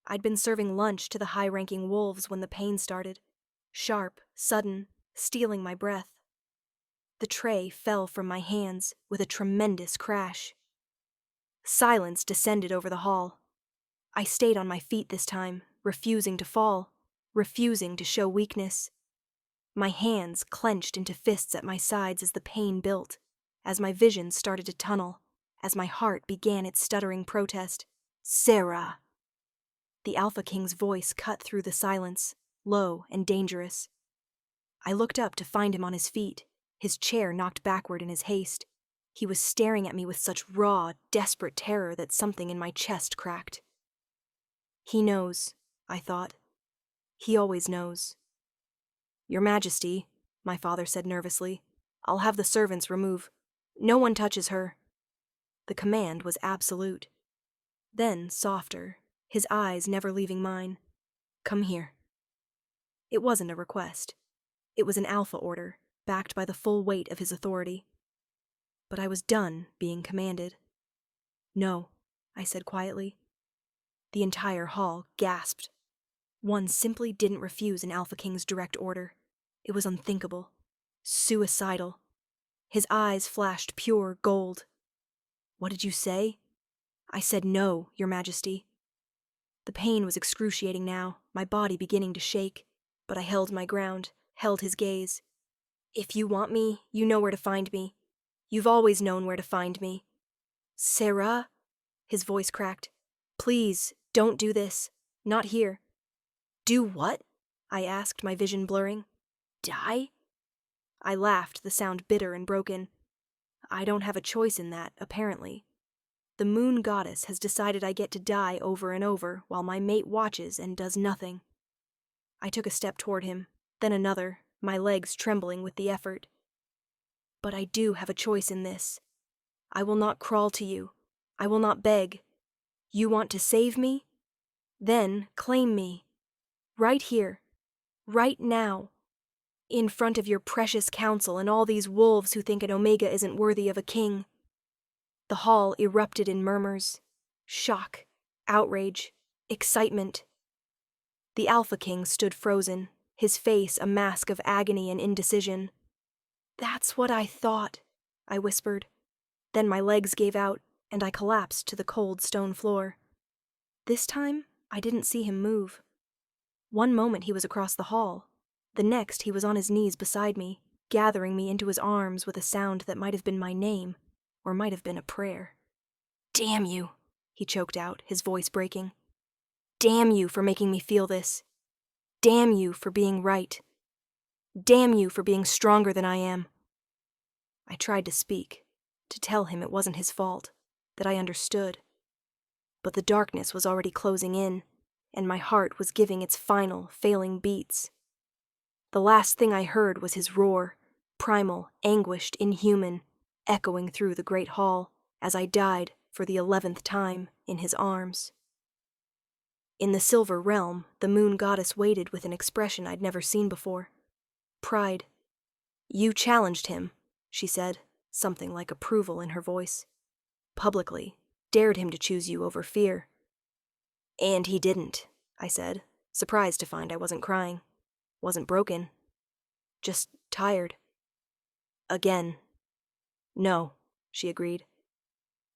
I'd been serving lunch to the high-ranking wolves when the pain started, sharp, sudden, stealing my breath. The tray fell from my hands with a tremendous crash. Silence descended over the hall. I stayed on my feet this time, refusing to fall, refusing to show weakness. My hands clenched into fists at my sides as the pain built, as my vision started to tunnel, as my heart began its stuttering protest. Sarah! The Alpha King's voice cut through the silence, low and dangerous. I looked up to find him on his feet, his chair knocked backward in his haste. He was staring at me with such raw, desperate terror that something in my chest cracked. He knows, I thought. He always knows. Your Majesty, my father said nervously, I'll have the servants remove. No one touches her. The command was absolute. Then, softer, his eyes never leaving mine. Come here. It wasn't a request. It was an alpha order, backed by the full weight of his authority. But I was done being commanded. No, I said quietly. The entire hall gasped. One simply didn't refuse an Alpha King's direct order. It was unthinkable. Suicidal. His eyes flashed pure gold. What did you say? I said no, Your Majesty. The pain was excruciating now, my body beginning to shake, but I held my ground, held his gaze. If you want me, you know where to find me. You've always known where to find me. Sarah? His voice cracked. Please, don't do this. Not here. Do what? I asked, my vision blurring. Die? I laughed, the sound bitter and broken. I don't have a choice in that, apparently. The moon goddess has decided I get to die over and over while my mate watches and does nothing. I took a step toward him, then another, my legs trembling with the effort. But I do have a choice in this. I will not crawl to you. I will not beg. You want to save me? Then claim me. Right here. Right now. In front of your precious council and all these wolves who think an Omega isn't worthy of a king. The hall erupted in murmurs. Shock, outrage, excitement. The Alpha King stood frozen, his face a mask of agony and indecision. That's what I thought, I whispered. Then my legs gave out, and I collapsed to the cold stone floor. This time, I didn't see him move. One moment he was across the hall. The next he was on his knees beside me, gathering me into his arms with a sound that might have been my name, or might have been a prayer. Damn you, he choked out, his voice breaking. Damn you for making me feel this. Damn you for being right. Damn you for being stronger than I am. I tried to speak, to tell him it wasn't his fault, that I understood. But the darkness was already closing in, and my heart was giving its final, failing beats. The last thing I heard was his roar, primal, anguished, inhuman, echoing through the great hall as I died for the 11th time in his arms. In the silver realm, the moon goddess waited with an expression I'd never seen before. Pride. You challenged him, she said, something like approval in her voice. Publicly, dared him to choose you over fear. And he didn't, I said, surprised to find I wasn't crying. Wasn't broken. Just tired. Again. No, she agreed.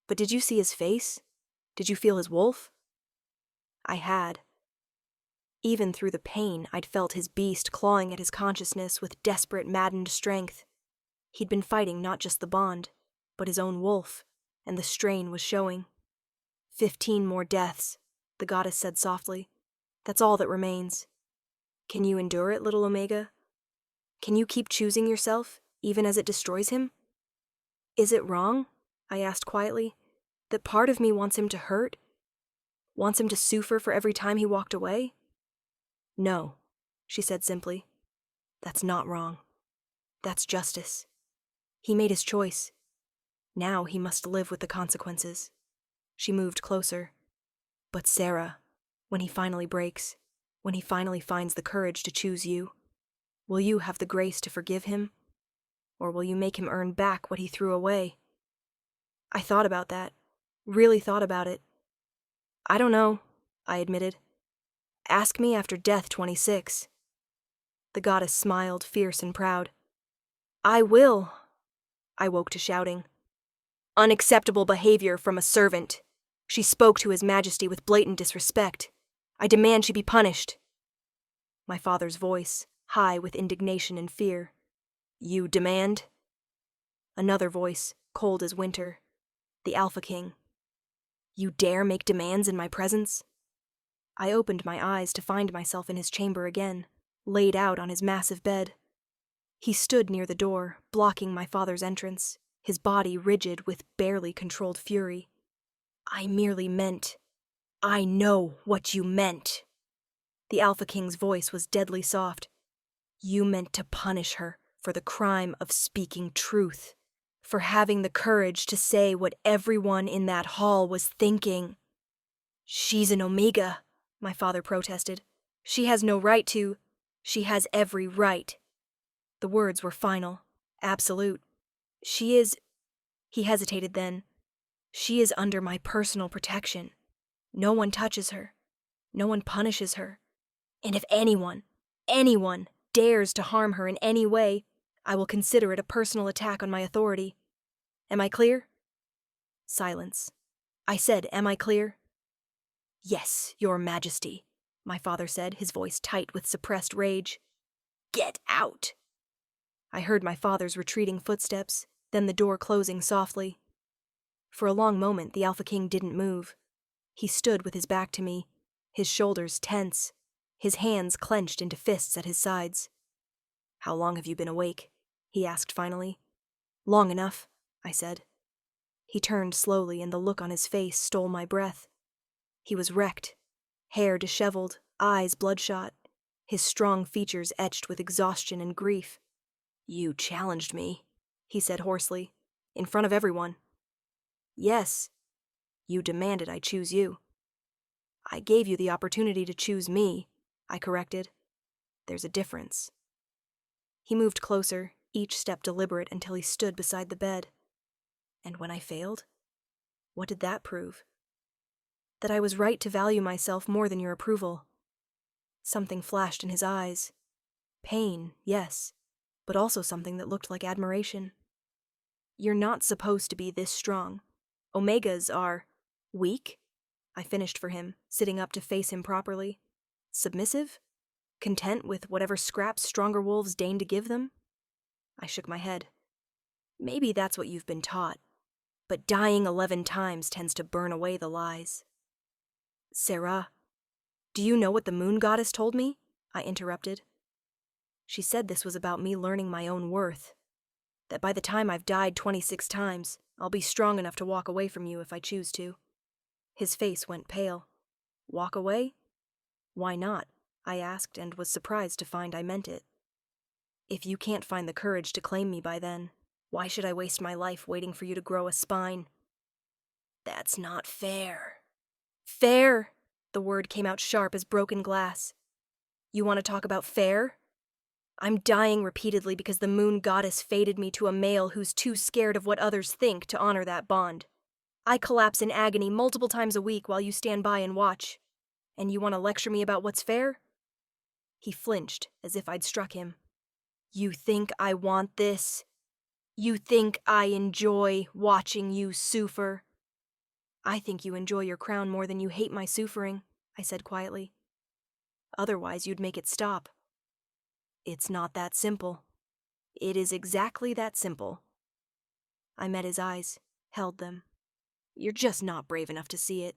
But did you see his face? Did you feel his wolf? I had. Even through the pain, I'd felt his beast clawing at his consciousness with desperate, maddened strength. He'd been fighting not just the bond, but his own wolf, and the strain was showing. 15 more deaths, the goddess said softly. That's all that remains. Can you endure it, little Omega? Can you keep choosing yourself, even as it destroys him? Is it wrong, I asked quietly, that part of me wants him to hurt? Wants him to suffer for every time he walked away? No, she said simply. That's not wrong. That's justice. He made his choice. Now he must live with the consequences. She moved closer. But Sarah, when he finally breaks, when he finally finds the courage to choose you, will you have the grace to forgive him? Or will you make him earn back what he threw away? I thought about that. Really thought about it. I don't know, I admitted. Ask me after Death 26. The goddess smiled, fierce and proud. I will. I woke to shouting. Unacceptable behavior from a servant. She spoke to His Majesty with blatant disrespect. I demand she be punished. My father's voice, high with indignation and fear. You demand? Another voice, cold as winter. The Alpha King. You dare make demands in my presence? I opened my eyes to find myself in his chamber again, laid out on his massive bed. He stood near the door, blocking my father's entrance, his body rigid with barely controlled fury. I merely meant, I know what you meant. The Alpha King's voice was deadly soft. You meant to punish her for the crime of speaking truth, for having the courage to say what everyone in that hall was thinking. She's an Omega, my father protested. She has no right to. She has every right. The words were final, absolute. She is. He hesitated then. She is under my personal protection. No one touches her. No one punishes her. And if anyone dares to harm her in any way, I will consider it a personal attack on my authority. Am I clear? Silence. I said, am I clear? Yes, Your Majesty, my father said, his voice tight with suppressed rage. Get out! I heard my father's retreating footsteps, then the door closing softly. For a long moment, the Alpha King didn't move. He stood with his back to me, his shoulders tense, his hands clenched into fists at his sides. How long have you been awake? He asked finally. Long enough, I said. He turned slowly, and the look on his face stole my breath. He was wrecked, hair disheveled, eyes bloodshot, his strong features etched with exhaustion and grief. You challenged me, he said hoarsely, in front of everyone. Yes, you demanded I choose you. I gave you the opportunity to choose me, I corrected. There's a difference. He moved closer, each step deliberate until he stood beside the bed. And when I failed? What did that prove? That I was right to value myself more than your approval. Something flashed in his eyes. Pain, yes, but also something that looked like admiration. You're not supposed to be this strong. Omegas are weak, I finished for him, sitting up to face him properly. Submissive? Content with whatever scraps stronger wolves deign to give them? I shook my head. Maybe that's what you've been taught, but dying 11 times tends to burn away the lies. Sarah, do you know what the moon goddess told me? I interrupted. She said this was about me learning my own worth, that by the time I've died 26 times, I'll be strong enough to walk away from you if I choose to. His face went pale. Walk away? Why not? I asked, and was surprised to find I meant it. If you can't find the courage to claim me by then, why should I waste my life waiting for you to grow a spine? That's not fair. Fair! The word came out sharp as broken glass. You want to talk about fair? I'm dying repeatedly because the moon goddess fated me to a male who's too scared of what others think to honor that bond. I collapse in agony multiple times a week while you stand by and watch. And you want to lecture me about what's fair? He flinched, as if I'd struck him. You think I want this? You think I enjoy watching you suffer? I think you enjoy your crown more than you hate my suffering, I said quietly. Otherwise, you'd make it stop. It's not that simple. It is exactly that simple. I met his eyes, held them. You're just not brave enough to see it.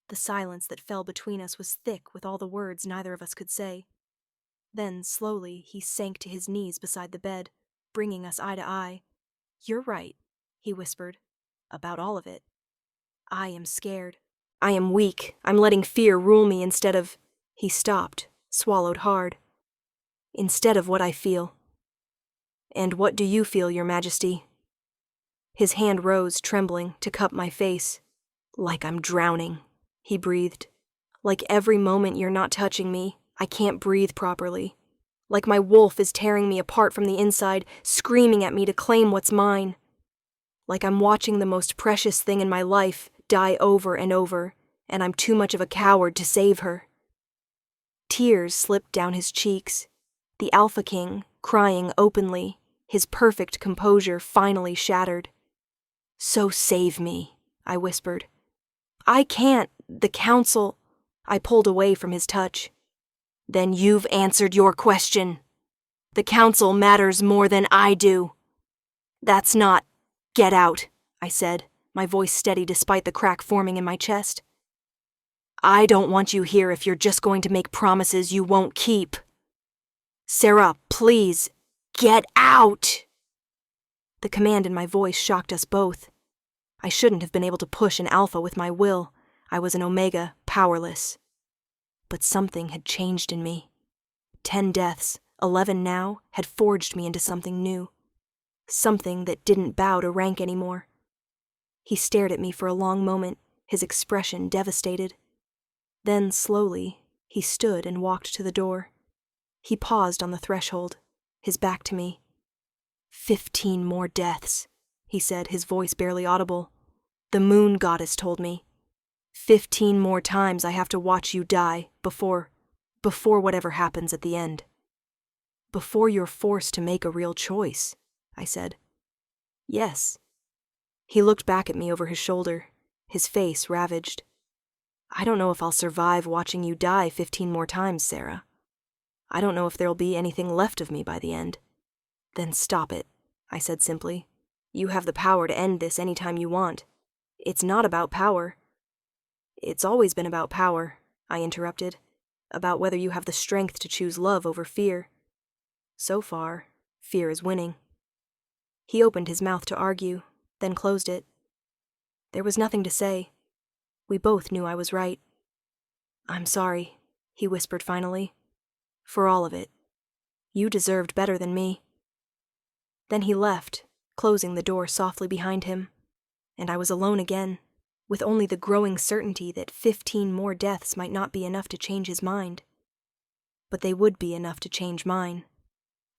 The silence that fell between us was thick with all the words neither of us could say. Then, slowly, he sank to his knees beside the bed, bringing us eye to eye. You're right, he whispered, about all of it. I am scared. I am weak. I'm letting fear rule me instead of... He stopped, swallowed hard. Instead of what I feel. And what do you feel, Your Majesty? His hand rose, trembling, to cup my face. Like I'm drowning, he breathed. Like every moment you're not touching me, I can't breathe properly. Like my wolf is tearing me apart from the inside, screaming at me to claim what's mine. Like I'm watching the most precious thing in my life die over and over, and I'm too much of a coward to save her. Tears slipped down his cheeks. The Alpha King, crying openly, his perfect composure finally shattered. "So save me," I whispered. "I can't, the council—" I pulled away from his touch. "Then you've answered your question. The council matters more than I do. That's not— Get out," I said, my voice steady despite the crack forming in my chest. "I don't want you here if you're just going to make promises you won't keep. Sarah, please, get out!" The command in my voice shocked us both. I shouldn't have been able to push an alpha with my will. I was an omega, powerless. But something had changed in me. 10 deaths, 11 now, had forged me into something new. Something that didn't bow to rank anymore. He stared at me for a long moment, his expression devastated. Then, slowly, he stood and walked to the door. He paused on the threshold, his back to me. 15 more deaths, he said, his voice barely audible. "The moon goddess told me. 15 more times I have to watch you die before whatever happens at the end. Before you're forced to make a real choice," I said. "Yes." He looked back at me over his shoulder, his face ravaged. "I don't know if I'll survive watching you die 15 more times, Sarah. I don't know if there'll be anything left of me by the end." "Then stop it," I said simply. "You have the power to end this anytime you want. It's not about power." "It's always been about power," I interrupted. "About whether you have the strength to choose love over fear. So far, fear is winning." He opened his mouth to argue, then closed it. There was nothing to say. We both knew I was right. "I'm sorry," he whispered finally. "For all of it. You deserved better than me." Then he left, closing the door softly behind him, and I was alone again, with only the growing certainty that 15 more deaths might not be enough to change his mind. But they would be enough to change mine.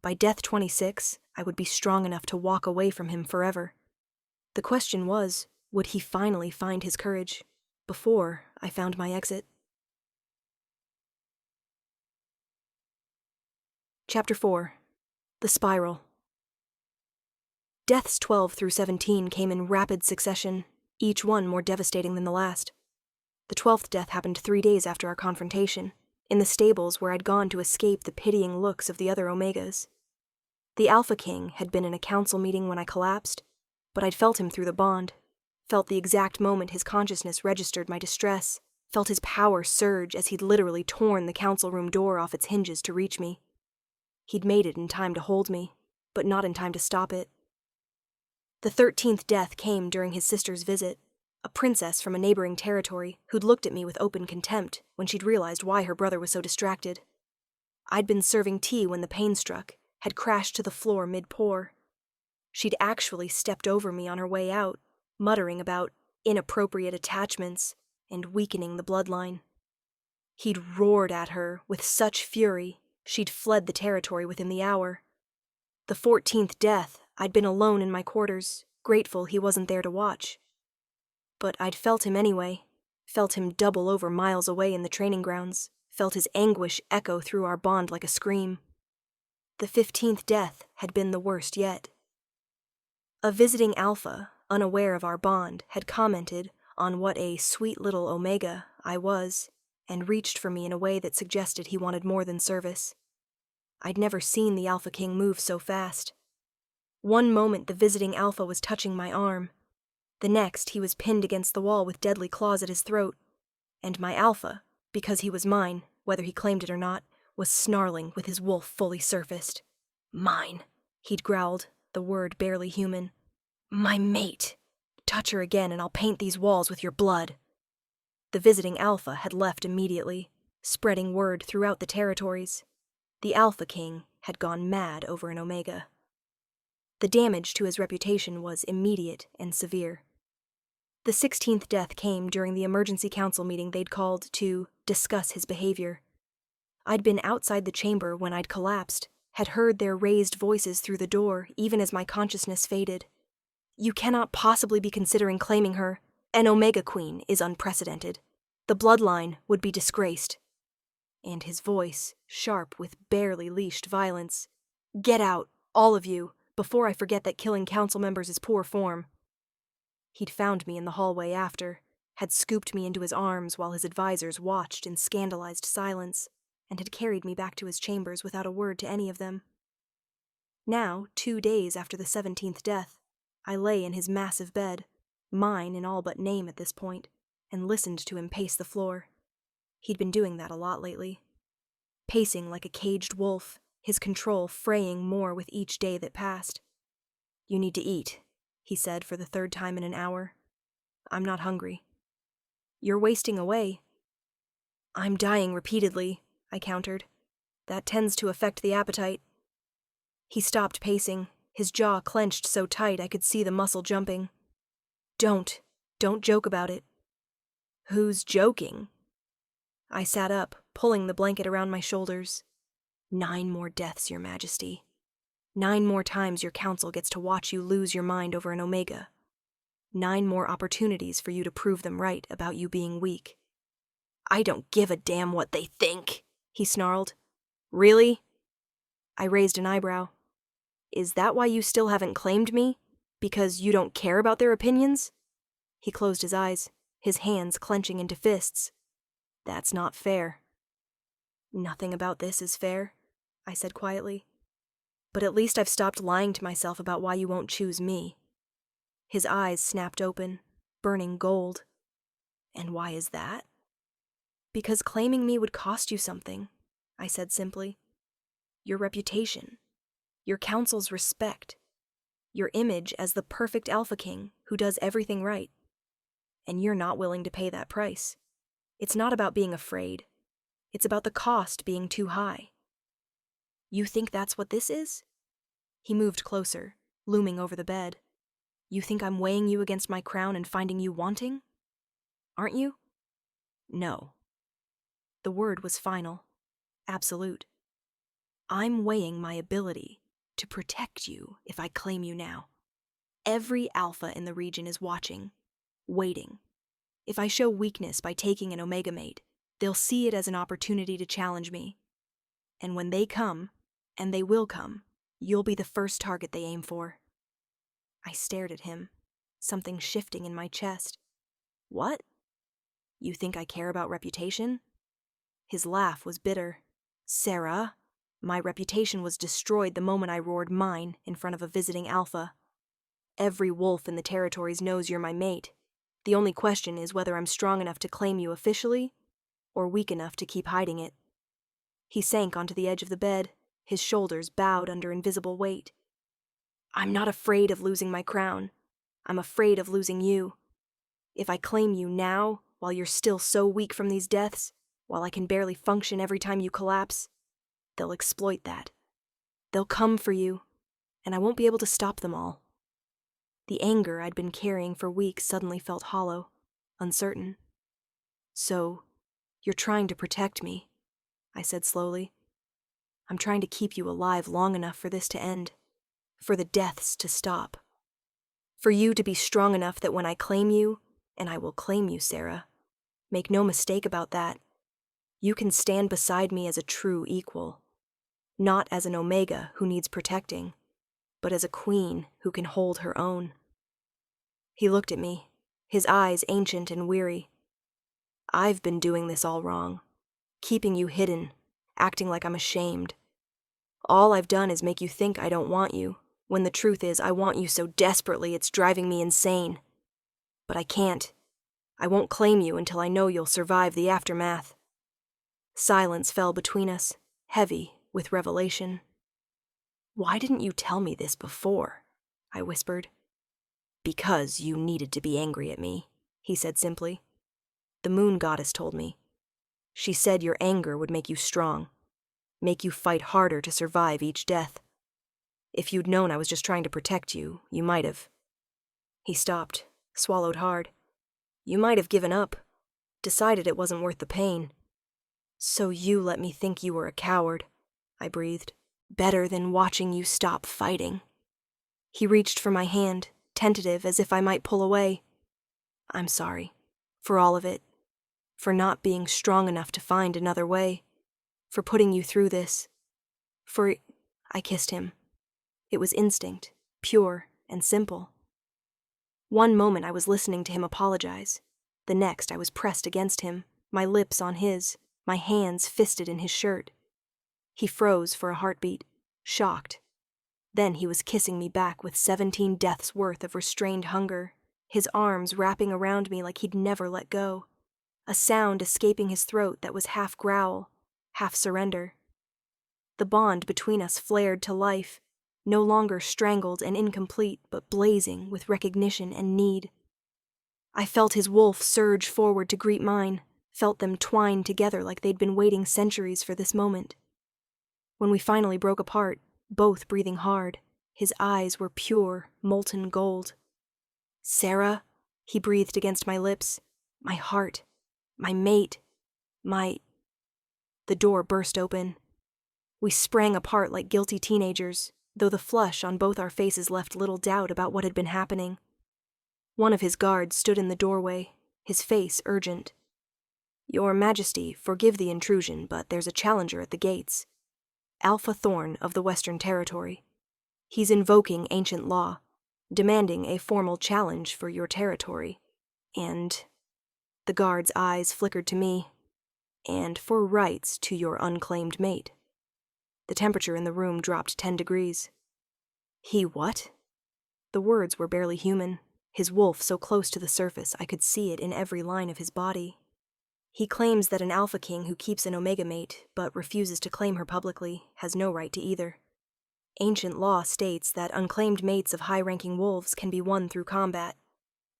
By death 26, I would be strong enough to walk away from him forever. The question was, would he finally find his courage, before I found my exit? Chapter 4. The Spiral. Deaths 12 through 17 came in rapid succession, each one more devastating than the last. The 12th death happened 3 days after our confrontation, in the stables where I'd gone to escape the pitying looks of the other Omegas. The Alpha King had been in a council meeting when I collapsed, but I'd felt him through the bond, felt the exact moment his consciousness registered my distress, felt his power surge as he'd literally torn the council room door off its hinges to reach me. He'd made it in time to hold me, but not in time to stop it. The 13th death came during his sister's visit, a princess from a neighboring territory who'd looked at me with open contempt when she'd realized why her brother was so distracted. I'd been serving tea when the pain struck, had crashed to the floor mid-pour. She'd actually stepped over me on her way out, muttering about inappropriate attachments and weakening the bloodline. He'd roared at her with such fury, she'd fled the territory within the hour. The 14th death, I'd been alone in my quarters, grateful he wasn't there to watch. But I'd felt him anyway, felt him double over miles away in the training grounds, felt his anguish echo through our bond like a scream. The 15th death had been the worst yet. A visiting alpha, unaware of our bond, had commented on what a sweet little omega I was, and reached for me in a way that suggested he wanted more than service. I'd never seen the Alpha King move so fast. One moment the visiting alpha was touching my arm. The next he was pinned against the wall with deadly claws at his throat. And my alpha, because he was mine, whether he claimed it or not, was snarling with his wolf fully surfaced. "Mine," he'd growled, the word barely human. "My mate. Touch her again and I'll paint these walls with your blood." The visiting alpha had left immediately, spreading word throughout the territories. The Alpha King had gone mad over an omega. The damage to his reputation was immediate and severe. The 16th death came during the emergency council meeting they'd called to discuss his behavior. I'd been outside the chamber when I'd collapsed, had heard their raised voices through the door even as my consciousness faded. You cannot possibly be considering claiming her. An Omega Queen is unprecedented. The bloodline would be disgraced. And his voice, sharp with barely leashed violence. Get out, all of you, before I forget that killing council members is poor form. He'd found me in the hallway after, had scooped me into his arms while his advisors watched in scandalized silence, and had carried me back to his chambers without a word to any of them. Now, 2 days after the 17th death, I lay in his massive bed, mine in all but name at this point, and listened to him pace the floor. He'd been doing that a lot lately. Pacing like a caged wolf, his control fraying more with each day that passed. You need to eat, he said for the 3rd time in an hour. I'm not hungry. You're wasting away. I'm dying repeatedly, I countered. That tends to affect the appetite. He stopped pacing, his jaw clenched so tight I could see the muscle jumping. Don't joke about it. Who's joking? I sat up, pulling the blanket around my shoulders. 9 more deaths, Your Majesty. 9 more times your council gets to watch you lose your mind over an Omega. 9 more opportunities for you to prove them right about you being weak. I don't give a damn what they think, he snarled. Really? I raised an eyebrow. Is that why you still haven't claimed me? Because you don't care about their opinions? He closed his eyes, his hands clenching into fists. That's not fair. Nothing about this is fair, I said quietly. But at least I've stopped lying to myself about why you won't choose me. His eyes snapped open, burning gold. And why is that? Because claiming me would cost you something, I said simply. Your reputation. Your council's respect. Your image as the perfect Alpha King who does everything right. And you're not willing to pay that price. It's not about being afraid. It's about the cost being too high. You think that's what this is? He moved closer, looming over the bed. You think I'm weighing you against my crown and finding you wanting? Aren't you? No. The word was final, absolute. I'm weighing my ability to protect you if I claim you now. Every alpha in the region is watching, waiting. If I show weakness by taking an Omega mate, they'll see it as an opportunity to challenge me. And when they come, and they will come, you'll be the first target they aim for. I stared at him, something shifting in my chest. What? You think I care about reputation? His laugh was bitter. Sarah, my reputation was destroyed the moment I roared mine in front of a visiting alpha. Every wolf in the territories knows you're my mate. The only question is whether I'm strong enough to claim you officially, or weak enough to keep hiding it. He sank onto the edge of the bed, his shoulders bowed under invisible weight. I'm not afraid of losing my crown. I'm afraid of losing you. If I claim you now, while you're still so weak from these deaths, while I can barely function every time you collapse, they'll exploit that. They'll come for you, and I won't be able to stop them all. The anger I'd been carrying for weeks suddenly felt hollow, uncertain. So, you're trying to protect me, I said slowly. I'm trying to keep you alive long enough for this to end, for the deaths to stop. For you to be strong enough that when I claim you, and I will claim you, Sarah, make no mistake about that, you can stand beside me as a true equal. Not as an Omega who needs protecting, but as a queen who can hold her own. He looked at me, his eyes ancient and weary. I've been doing this all wrong, keeping you hidden, acting like I'm ashamed. All I've done is make you think I don't want you, when the truth is I want you so desperately it's driving me insane. But I can't. I won't claim you until I know you'll survive the aftermath. Silence fell between us, heavy with revelation. Why didn't you tell me this before? I whispered. Because you needed to be angry at me, he said simply. The moon goddess told me. She said your anger would make you strong, make you fight harder to survive each death. If you'd known I was just trying to protect you, you might have. He stopped, swallowed hard. You might have given up, decided it wasn't worth the pain. So you let me think you were a coward, I breathed. Better than watching you stop fighting. He reached for my hand, tentative as if I might pull away. I'm sorry. For all of it. For not being strong enough to find another way. For putting you through this. I kissed him. It was instinct, pure and simple. One moment I was listening to him apologize. The next I was pressed against him, my lips on his, my hands fisted in his shirt. He froze for a heartbeat, shocked. Then he was kissing me back with 17 deaths worth of restrained hunger, his arms wrapping around me like he'd never let go, a sound escaping his throat that was half growl, half surrender. The bond between us flared to life, no longer strangled and incomplete, but blazing with recognition and need. I felt his wolf surge forward to greet mine, felt them twine together like they'd been waiting centuries for this moment. When we finally broke apart, both breathing hard, his eyes were pure, molten gold. Sarah, he breathed against my lips, my heart, my mate, The door burst open. We sprang apart like guilty teenagers, though the flush on both our faces left little doubt about what had been happening. One of his guards stood in the doorway, his face urgent. Your Majesty, forgive the intrusion, but there's a challenger at the gates. Alpha Thorn of the Western Territory. He's invoking ancient law, demanding a formal challenge for your territory. And the guard's eyes flickered to me. And for rights to your unclaimed mate. The temperature in the room dropped 10 degrees. He what? The words were barely human, his wolf so close to the surface I could see it in every line of his body. He claims that an alpha king who keeps an omega mate, but refuses to claim her publicly, has no right to either. Ancient law states that unclaimed mates of high-ranking wolves can be won through combat.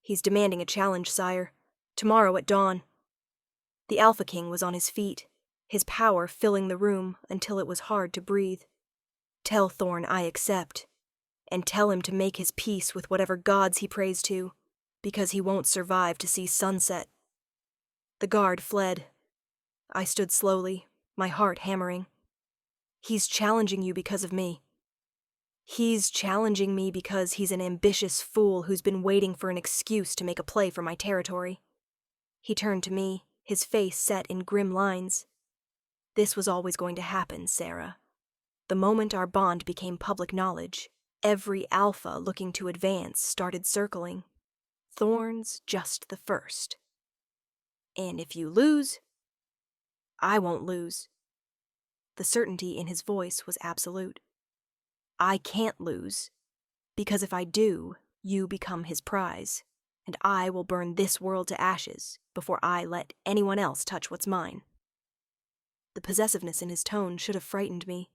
He's demanding a challenge, sire. Tomorrow at dawn. The alpha king was on his feet, his power filling the room until it was hard to breathe. Tell Thorn I accept, and tell him to make his peace with whatever gods he prays to, because he won't survive to see sunset. The guard fled. I stood slowly, my heart hammering. He's challenging you because of me. He's challenging me because he's an ambitious fool who's been waiting for an excuse to make a play for my territory. He turned to me, his face set in grim lines. This was always going to happen, Sarah. The moment our bond became public knowledge, every alpha looking to advance started circling. Thorn's just the first. And if you lose, I won't lose. The certainty in his voice was absolute. I can't lose, because if I do, you become his prize, and I will burn this world to ashes before I let anyone else touch what's mine. The possessiveness in his tone should have frightened me.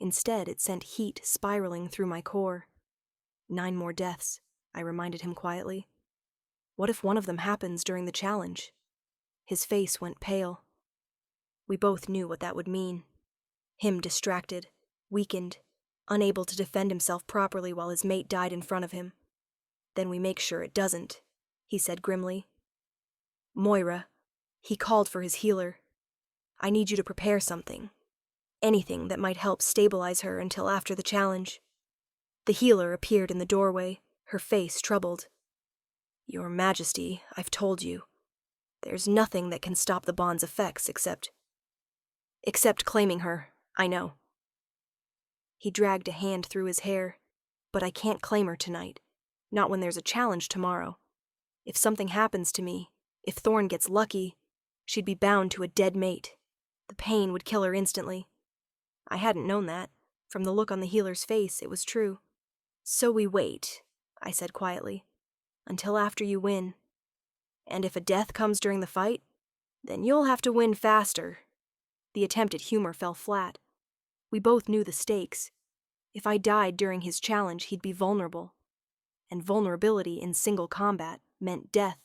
Instead, it sent heat spiraling through my core. 9 more deaths, I reminded him quietly. What if one of them happens during the challenge? His face went pale. We both knew what that would mean. Him distracted, weakened, unable to defend himself properly while his mate died in front of him. Then we make sure it doesn't, he said grimly. Moira, he called for his healer. I need you to prepare something. Anything that might help stabilize her until after the challenge. The healer appeared in the doorway, her face troubled. Your Majesty, I've told you. There's nothing that can stop the bond's effects except claiming her, I know. He dragged a hand through his hair, but I can't claim her tonight, not when there's a challenge tomorrow. If something happens to me, if Thorn gets lucky, she'd be bound to a dead mate. The pain would kill her instantly. I hadn't known that. From the look on the healer's face, it was true. So we wait, I said quietly, until after you win. And if a death comes during the fight, then you'll have to win faster. The attempt at humor fell flat. We both knew the stakes. If I died during his challenge, he'd be vulnerable. And vulnerability in single combat meant death.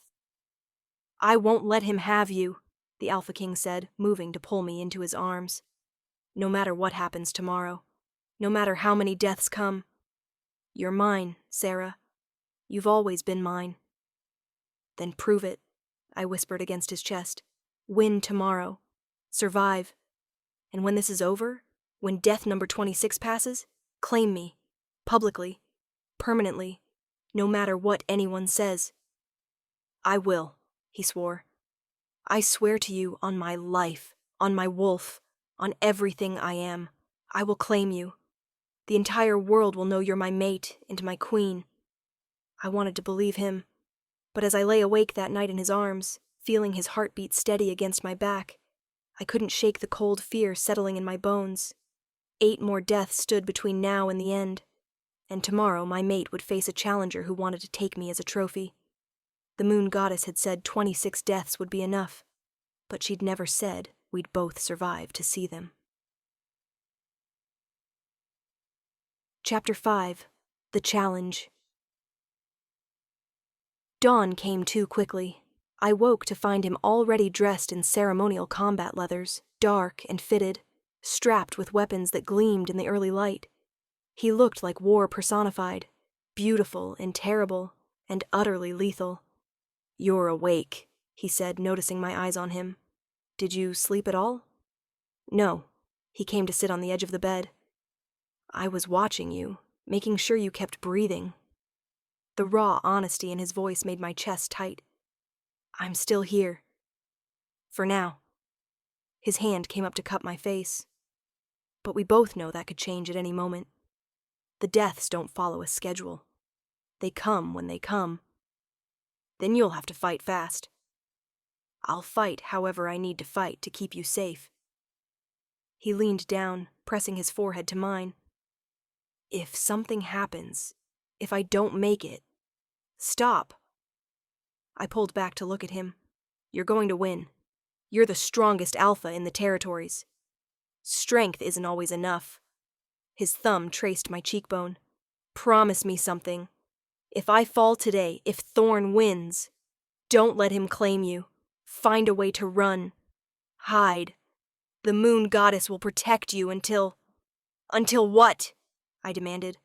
I won't let him have you, the Alpha King said, moving to pull me into his arms. No matter what happens tomorrow, no matter how many deaths come. You're mine, Sarah. You've always been mine. Then prove it. I whispered against his chest. Win tomorrow. Survive. And when this is over, when death number 26 passes, claim me. Publicly. Permanently. No matter what anyone says. I will, he swore. I swear to you on my life, on my wolf, on everything I am. I will claim you. The entire world will know you're my mate and my queen. I wanted to believe him, but as I lay awake that night in his arms, feeling his heartbeat steady against my back, I couldn't shake the cold fear settling in my bones. 8 more deaths stood between now and the end, and tomorrow my mate would face a challenger who wanted to take me as a trophy. The moon goddess had said 26 deaths would be enough, but she'd never said we'd both survive to see them. Chapter 5. The Challenge. Dawn came too quickly. I woke to find him already dressed in ceremonial combat leathers, dark and fitted, strapped with weapons that gleamed in the early light. He looked like war personified, beautiful and terrible, and utterly lethal. "You're awake," he said, noticing my eyes on him. "Did you sleep at all?" "No." He came to sit on the edge of the bed. "I was watching you, making sure you kept breathing." The raw honesty in his voice made my chest tight. "I'm still here. For now." His hand came up to cup my face. But we both know that could change at any moment. The deaths don't follow a schedule. They come when they come. Then you'll have to fight fast. I'll fight however I need to fight to keep you safe. He leaned down, pressing his forehead to mine. "If something happens, if I don't make it, stop." I pulled back to look at him. "You're going to win. You're the strongest alpha in the territories. Strength isn't always enough." His thumb traced my cheekbone. "Promise me something. If I fall today, if Thorn wins, don't let him claim you. Find a way to run. Hide. The moon goddess will protect you until... Until what?" I demanded.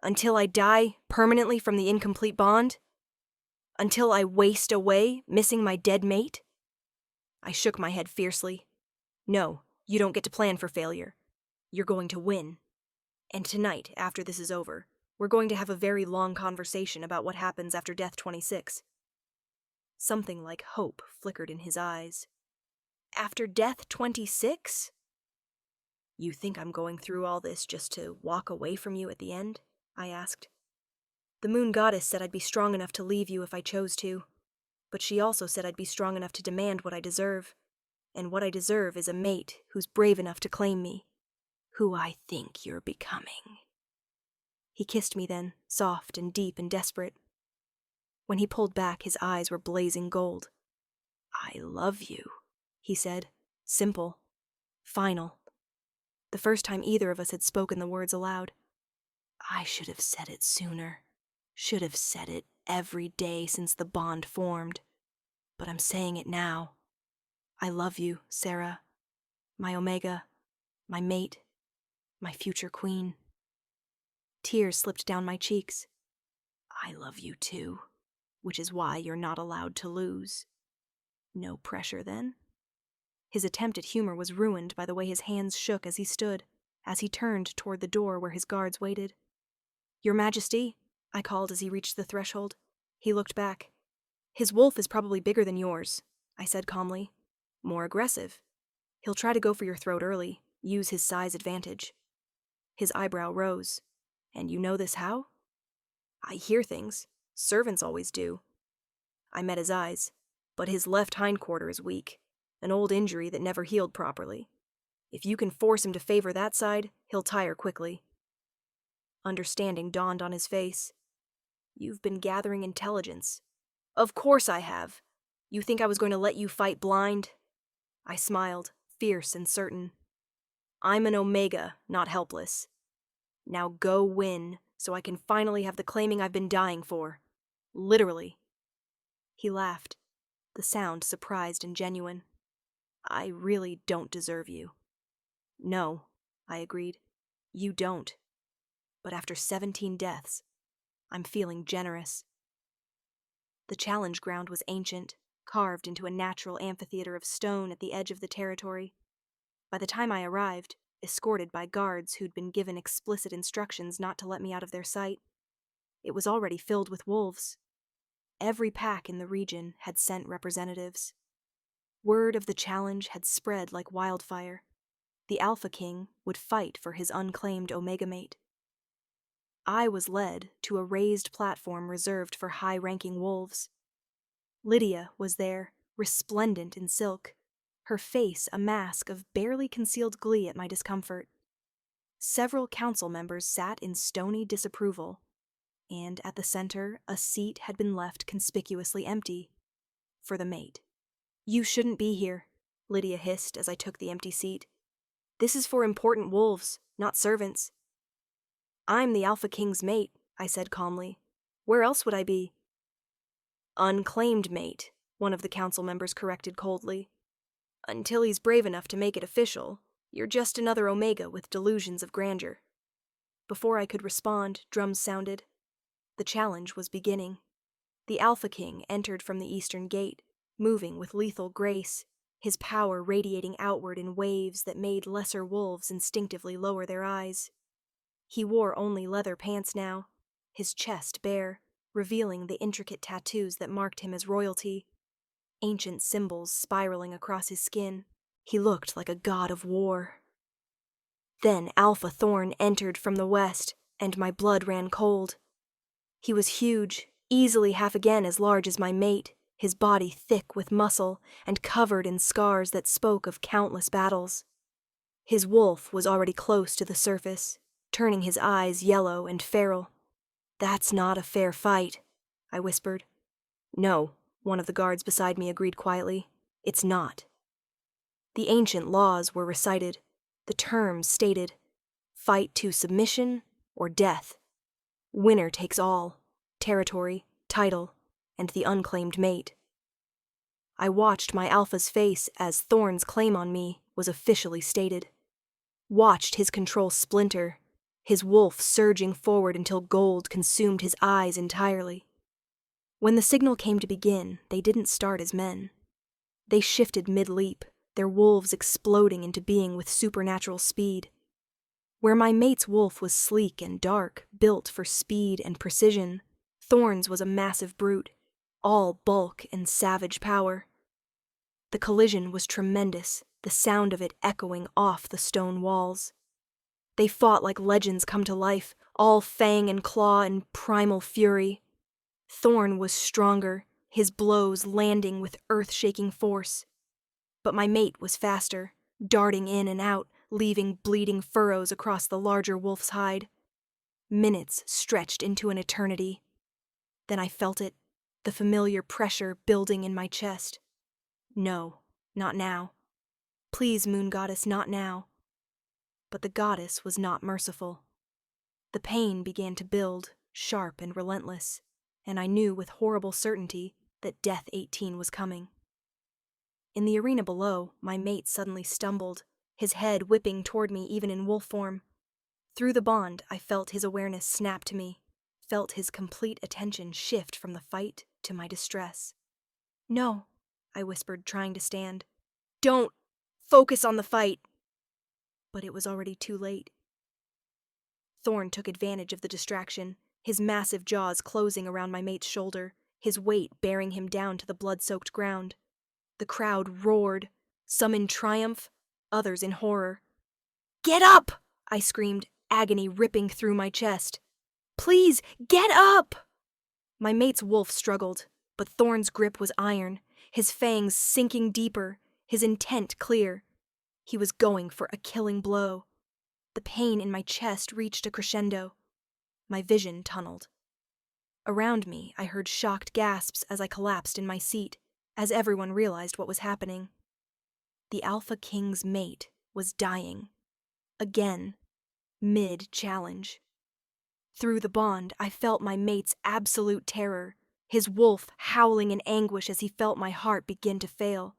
"Until I die permanently from the incomplete bond? Until I waste away, missing my dead mate?" I shook my head fiercely. "No, you don't get to plan for failure. You're going to win. And tonight, after this is over, we're going to have a very long conversation about what happens after Death 26. Something like hope flickered in his eyes. "After Death 26? You think I'm going through all this just to walk away from you at the end?" I asked. "The moon goddess said I'd be strong enough to leave you if I chose to, but she also said I'd be strong enough to demand what I deserve, and what I deserve is a mate who's brave enough to claim me, who I think you're becoming." He kissed me then, soft and deep and desperate. When he pulled back, his eyes were blazing gold. "I love you," he said, simple, final. The first time either of us had spoken the words aloud. I should have said it sooner. Should have said it every day since the bond formed. But I'm saying it now. I love you, Sarah. My Omega, my mate, my future queen. Tears slipped down my cheeks. I love you too, which is why you're not allowed to lose. No pressure then? His attempt at humor was ruined by the way his hands shook as he stood, as he turned toward the door where his guards waited. "Your Majesty," I called as he reached the threshold. He looked back. "His wolf is probably bigger than yours," I said calmly. "More aggressive. He'll try to go for your throat early, use his size advantage." His eyebrow rose. "And you know this how?" "I hear things. Servants always do." I met his eyes, but his left hindquarter is weak, an old injury that never healed properly. If you can force him to favor that side, he'll tire quickly. Understanding dawned on his face. "You've been gathering intelligence." "Of course I have. You think I was going to let you fight blind?" I smiled, fierce and certain. "I'm an Omega, not helpless. Now go win, so I can finally have the claiming I've been dying for. Literally." He laughed, the sound surprised and genuine. "I really don't deserve you." "No," I agreed. "You don't. But after 17 deaths, I'm feeling generous." The challenge ground was ancient, carved into a natural amphitheater of stone at the edge of the territory. By the time I arrived, escorted by guards who'd been given explicit instructions not to let me out of their sight, it was already filled with wolves. Every pack in the region had sent representatives. Word of the challenge had spread like wildfire. The Alpha King would fight for his unclaimed Omega mate. I was led to a raised platform reserved for high-ranking wolves. Lydia was there, resplendent in silk, her face a mask of barely concealed glee at my discomfort. Several council members sat in stony disapproval, and at the center, a seat had been left conspicuously empty for the mate. "You shouldn't be here," Lydia hissed as I took the empty seat. "This is for important wolves, not servants." "I'm the Alpha King's mate," I said calmly. "Where else would I be?" "Unclaimed mate," one of the council members corrected coldly. "Until he's brave enough to make it official, you're just another Omega with delusions of grandeur." Before I could respond, drums sounded. The challenge was beginning. The Alpha King entered from the eastern gate, moving with lethal grace, his power radiating outward in waves that made lesser wolves instinctively lower their eyes. He wore only leather pants now, his chest bare, revealing the intricate tattoos that marked him as royalty. Ancient symbols spiraling across his skin. He looked like a god of war. Then Alpha Thorn entered from the west, and my blood ran cold. He was huge, easily half again as large as my mate, his body thick with muscle and covered in scars that spoke of countless battles. His wolf was already close to the surface, turning his eyes yellow and feral. "That's not a fair fight," I whispered. "No," one of the guards beside me agreed quietly. "It's not." The ancient laws were recited, the terms stated: fight to submission or death. Winner takes all, territory, title, and the unclaimed mate. I watched my Alpha's face as Thorn's claim on me was officially stated. Watched his control splinter, his wolf surging forward until gold consumed his eyes entirely. When the signal came to begin, they didn't start as men. They shifted mid-leap, their wolves exploding into being with supernatural speed. Where my mate's wolf was sleek and dark, built for speed and precision, Thorn's was a massive brute, all bulk and savage power. The collision was tremendous, the sound of it echoing off the stone walls. They fought like legends come to life, all fang and claw and primal fury. Thorn was stronger, his blows landing with earth-shaking force. But my mate was faster, darting in and out, leaving bleeding furrows across the larger wolf's hide. Minutes stretched into an eternity. Then I felt it, the familiar pressure building in my chest. No, not now. Please, Moon Goddess, not now. But the goddess was not merciful. The pain began to build, sharp and relentless, and I knew with horrible certainty that Death 18 was coming. In the arena below, my mate suddenly stumbled, his head whipping toward me even in wolf form. Through the bond, I felt his awareness snap to me, felt his complete attention shift from the fight to my distress. "No," I whispered, trying to stand. "Don't! Focus on the fight!" But it was already too late. Thorn took advantage of the distraction, his massive jaws closing around my mate's shoulder, his weight bearing him down to the blood-soaked ground. The crowd roared, some in triumph, others in horror. "Get up!" I screamed, agony ripping through my chest. "Please, get up!" My mate's wolf struggled, but Thorn's grip was iron, his fangs sinking deeper, his intent clear. He was going for a killing blow. The pain in my chest reached a crescendo. My vision tunneled. Around me, I heard shocked gasps as I collapsed in my seat, as everyone realized what was happening. The Alpha King's mate was dying. Again, mid-challenge. Through the bond, I felt my mate's absolute terror, his wolf howling in anguish as he felt my heart begin to fail.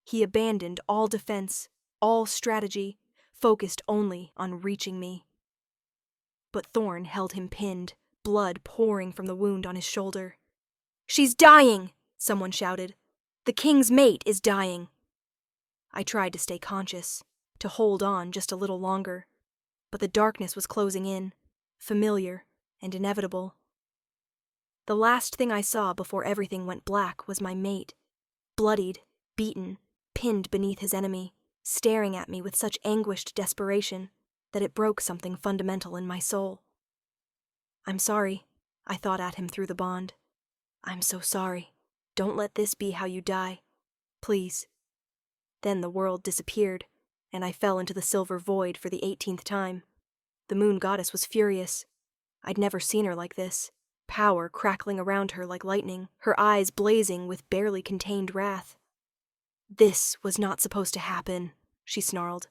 He abandoned all defense, all strategy, focused only on reaching me. But Thorn held him pinned, blood pouring from the wound on his shoulder. "She's dying!" someone shouted. The king's mate is dying. I tried to stay conscious, to hold on just a little longer, but the darkness was closing in, familiar and inevitable. The last thing I saw before everything went black was my mate, bloodied, beaten, pinned beneath his enemy, staring at me with such anguished desperation that it broke something fundamental in my soul. "I'm sorry," I thought at him through the bond. "I'm so sorry. Don't let this be how you die. Please." Then the world disappeared, and I fell into the silver void for the 18th time. The moon goddess was furious. I'd never seen her like this, power crackling around her like lightning, her eyes blazing with barely contained wrath. "This was not supposed to happen," she snarled.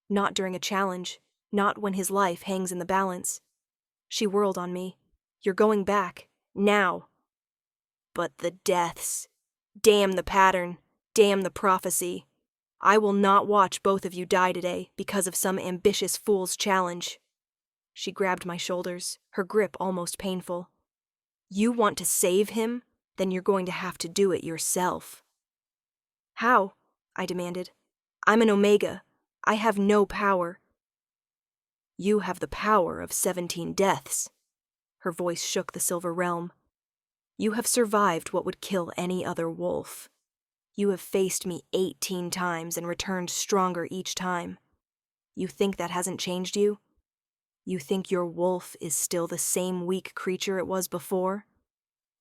"Not during a challenge, not when his life hangs in the balance." She whirled on me. "You're going back, now." "But the deaths. Damn the pattern, damn the prophecy. I will not watch both of you die today because of some ambitious fool's challenge." She grabbed my shoulders, her grip almost painful. "You want to save him? Then you're going to have to do it yourself." "How?" I demanded. "I'm an Omega. I have no power." "You have the power of 17 deaths." Her voice shook the silver realm. "You have survived what would kill any other wolf. You have faced me 18 times and returned stronger each time. You think that hasn't changed you? You think your wolf is still the same weak creature it was before?"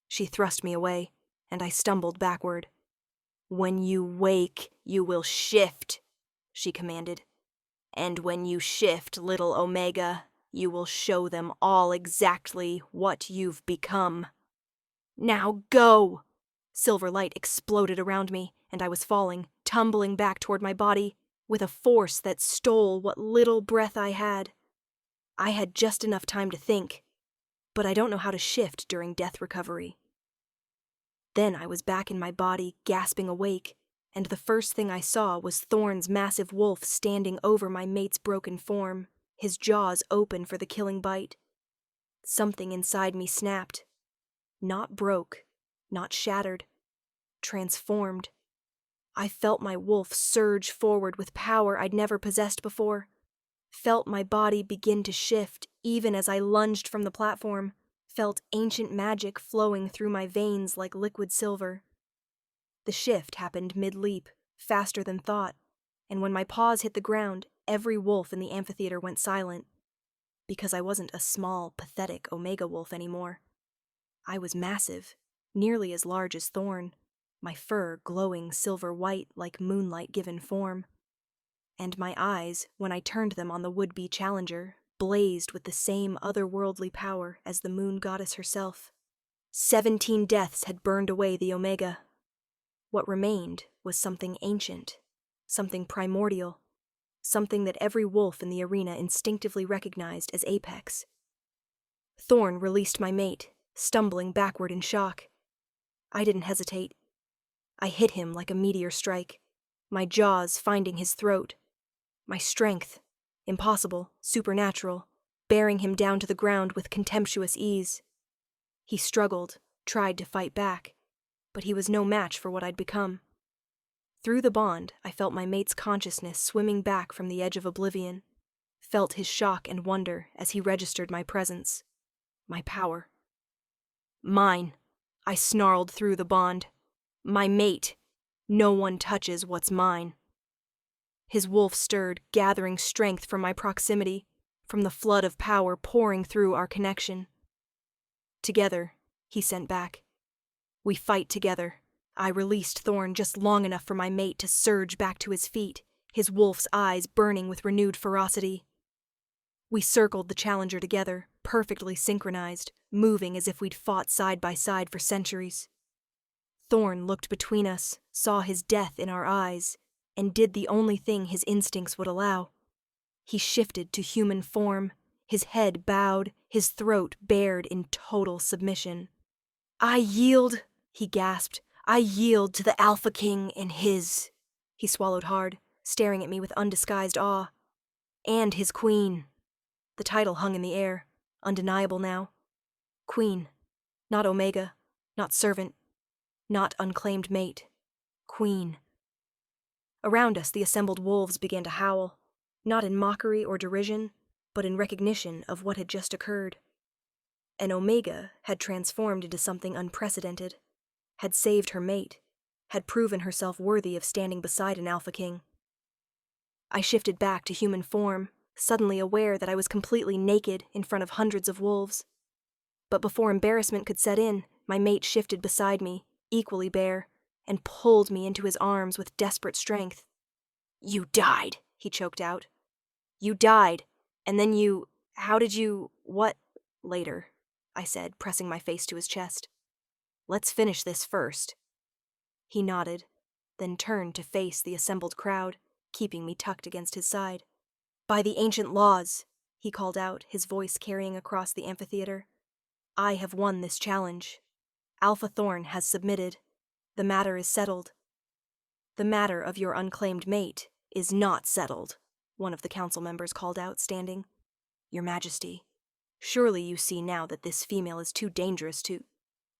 She thrust me away, and I stumbled backward. "When you wake, you will shift," she commanded. "And when you shift, little Omega, you will show them all exactly what you've become. Now go!" Silver light exploded around me, and I was falling, tumbling back toward my body, with a force that stole what little breath I had. I had just enough time to think, but I don't know how to shift during death recovery. Then I was back in my body, gasping awake, and the first thing I saw was Thorn's massive wolf standing over my mate's broken form, his jaws open for the killing bite. Something inside me snapped. Not broke, not shattered, transformed. I felt my wolf surge forward with power I'd never possessed before. Felt my body begin to shift even as I lunged from the platform. Felt ancient magic flowing through my veins like liquid silver. The shift happened mid-leap, faster than thought, and when my paws hit the ground, every wolf in the amphitheater went silent. Because I wasn't a small, pathetic Omega wolf anymore. I was massive, nearly as large as Thorn, my fur glowing silver-white like moonlight given form. And my eyes, when I turned them on the would-be challenger, blazed with the same otherworldly power as the moon goddess herself. 17 deaths had burned away the Omega. What remained was something ancient, something primordial, something that every wolf in the arena instinctively recognized as apex. Thorn released my mate, stumbling backward in shock. I didn't hesitate. I hit him like a meteor strike, my jaws finding his throat. My strength, impossible, supernatural, bearing him down to the ground with contemptuous ease. He struggled, tried to fight back, but he was no match for what I'd become. Through the bond, I felt my mate's consciousness swimming back from the edge of oblivion, felt his shock and wonder as he registered my presence, my power. "Mine," I snarled through the bond. "My mate. No one touches what's mine." His wolf stirred, gathering strength from my proximity, from the flood of power pouring through our connection. "Together," he sent back. "We fight together." I released Thorn just long enough for my mate to surge back to his feet, his wolf's eyes burning with renewed ferocity. We circled the challenger together, perfectly synchronized, moving as if we'd fought side by side for centuries. Thorn looked between us, saw his death in our eyes, and did the only thing his instincts would allow. He shifted to human form, his head bowed, his throat bared in total submission. "I yield," he gasped. "I yield to the Alpha King and his..." He swallowed hard, staring at me with undisguised awe. "And his queen." The title hung in the air, undeniable now. Queen. Not Omega, not servant, not unclaimed mate. Queen. Around us, the assembled wolves began to howl, not in mockery or derision, but in recognition of what had just occurred. An Omega had transformed into something unprecedented, had saved her mate, had proven herself worthy of standing beside an Alpha King. I shifted back to human form, suddenly aware that I was completely naked in front of hundreds of wolves. But before embarrassment could set in, my mate shifted beside me, equally bare, and pulled me into his arms with desperate strength. "You died," he choked out. "You died, and then how did you, what?" "Later," I said, pressing my face to his chest. "Let's finish this first." He nodded, then turned to face the assembled crowd, keeping me tucked against his side. "By the ancient laws," he called out, his voice carrying across the amphitheater, "I have won this challenge. Alpha Thorn has submitted. The matter is settled." "The matter of your unclaimed mate is not settled," one of the council members called out, standing. "Your Majesty, surely you see now that this female is too dangerous to—"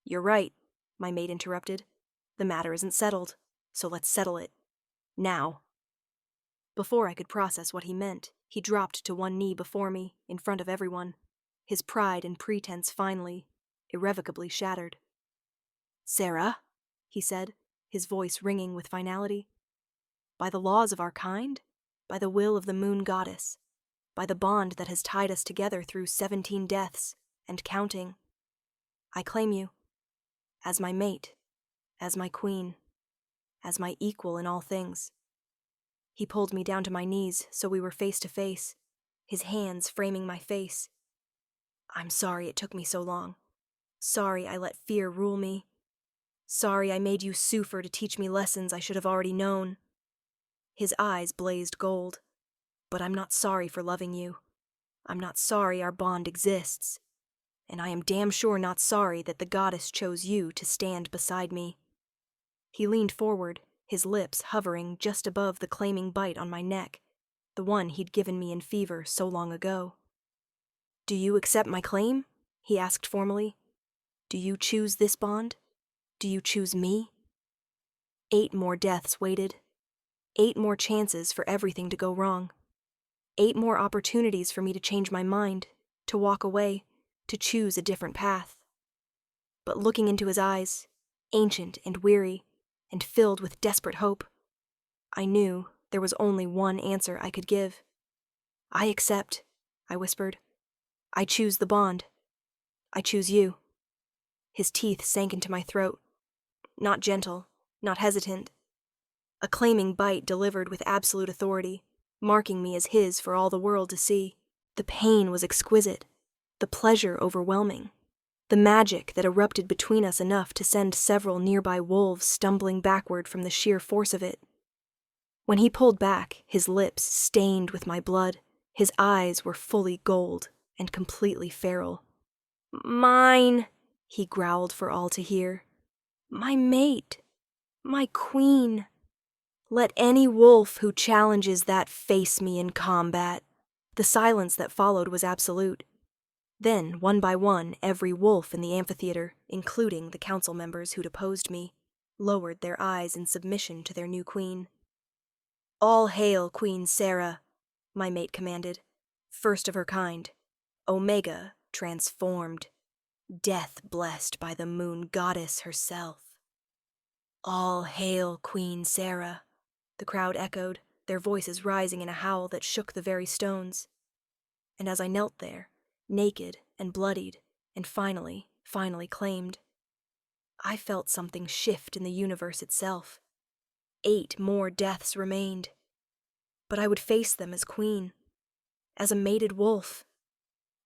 "You're right," my mate interrupted. "The matter isn't settled, so let's settle it. Now." Before I could process what he meant, he dropped to one knee before me, in front of everyone, his pride and pretense finally, irrevocably shattered. "Sarah," he said, his voice ringing with finality, "by the laws of our kind, by the will of the moon goddess, by the bond that has tied us together through 17 deaths, and counting, I claim you, as my mate, as my queen, as my equal in all things." He pulled me down to my knees so we were face to face, his hands framing my face. "I'm sorry it took me so long. Sorry I let fear rule me. Sorry I made you suffer to teach me lessons I should have already known." His eyes blazed gold. "But I'm not sorry for loving you. I'm not sorry our bond exists. And I am damn sure not sorry that the goddess chose you to stand beside me." He leaned forward, his lips hovering just above the claiming bite on my neck, the one he'd given me in fever so long ago. "Do you accept my claim?" he asked formally. "Do you choose this bond? Do you choose me?" 8 more deaths waited. 8 more chances for everything to go wrong. 8 more opportunities for me to change my mind, to walk away, to choose a different path. But looking into his eyes, ancient and weary, and filled with desperate hope, I knew there was only one answer I could give. "I accept," I whispered. "I choose the bond. I choose you." His teeth sank into my throat. Not gentle, not hesitant. A claiming bite delivered with absolute authority, marking me as his for all the world to see. The pain was exquisite, the pleasure overwhelming, the magic that erupted between us enough to send several nearby wolves stumbling backward from the sheer force of it. When he pulled back, his lips stained with my blood, his eyes were fully gold and completely feral. "Mine," he growled for all to hear. "My mate, my queen. Let any wolf who challenges that face me in combat." The silence that followed was absolute. Then, one by one, every wolf in the amphitheater, including the council members who'd opposed me, lowered their eyes in submission to their new queen. "All hail, Queen Sarah," my mate commanded. "First of her kind. Omega transformed. Death blessed by the moon goddess herself." "All hail, Queen Sarah," the crowd echoed, their voices rising in a howl that shook the very stones. And as I knelt there, naked and bloodied, and finally claimed, I felt something shift in the universe itself. 8 more deaths remained. But I would face them as queen, as a mated wolf,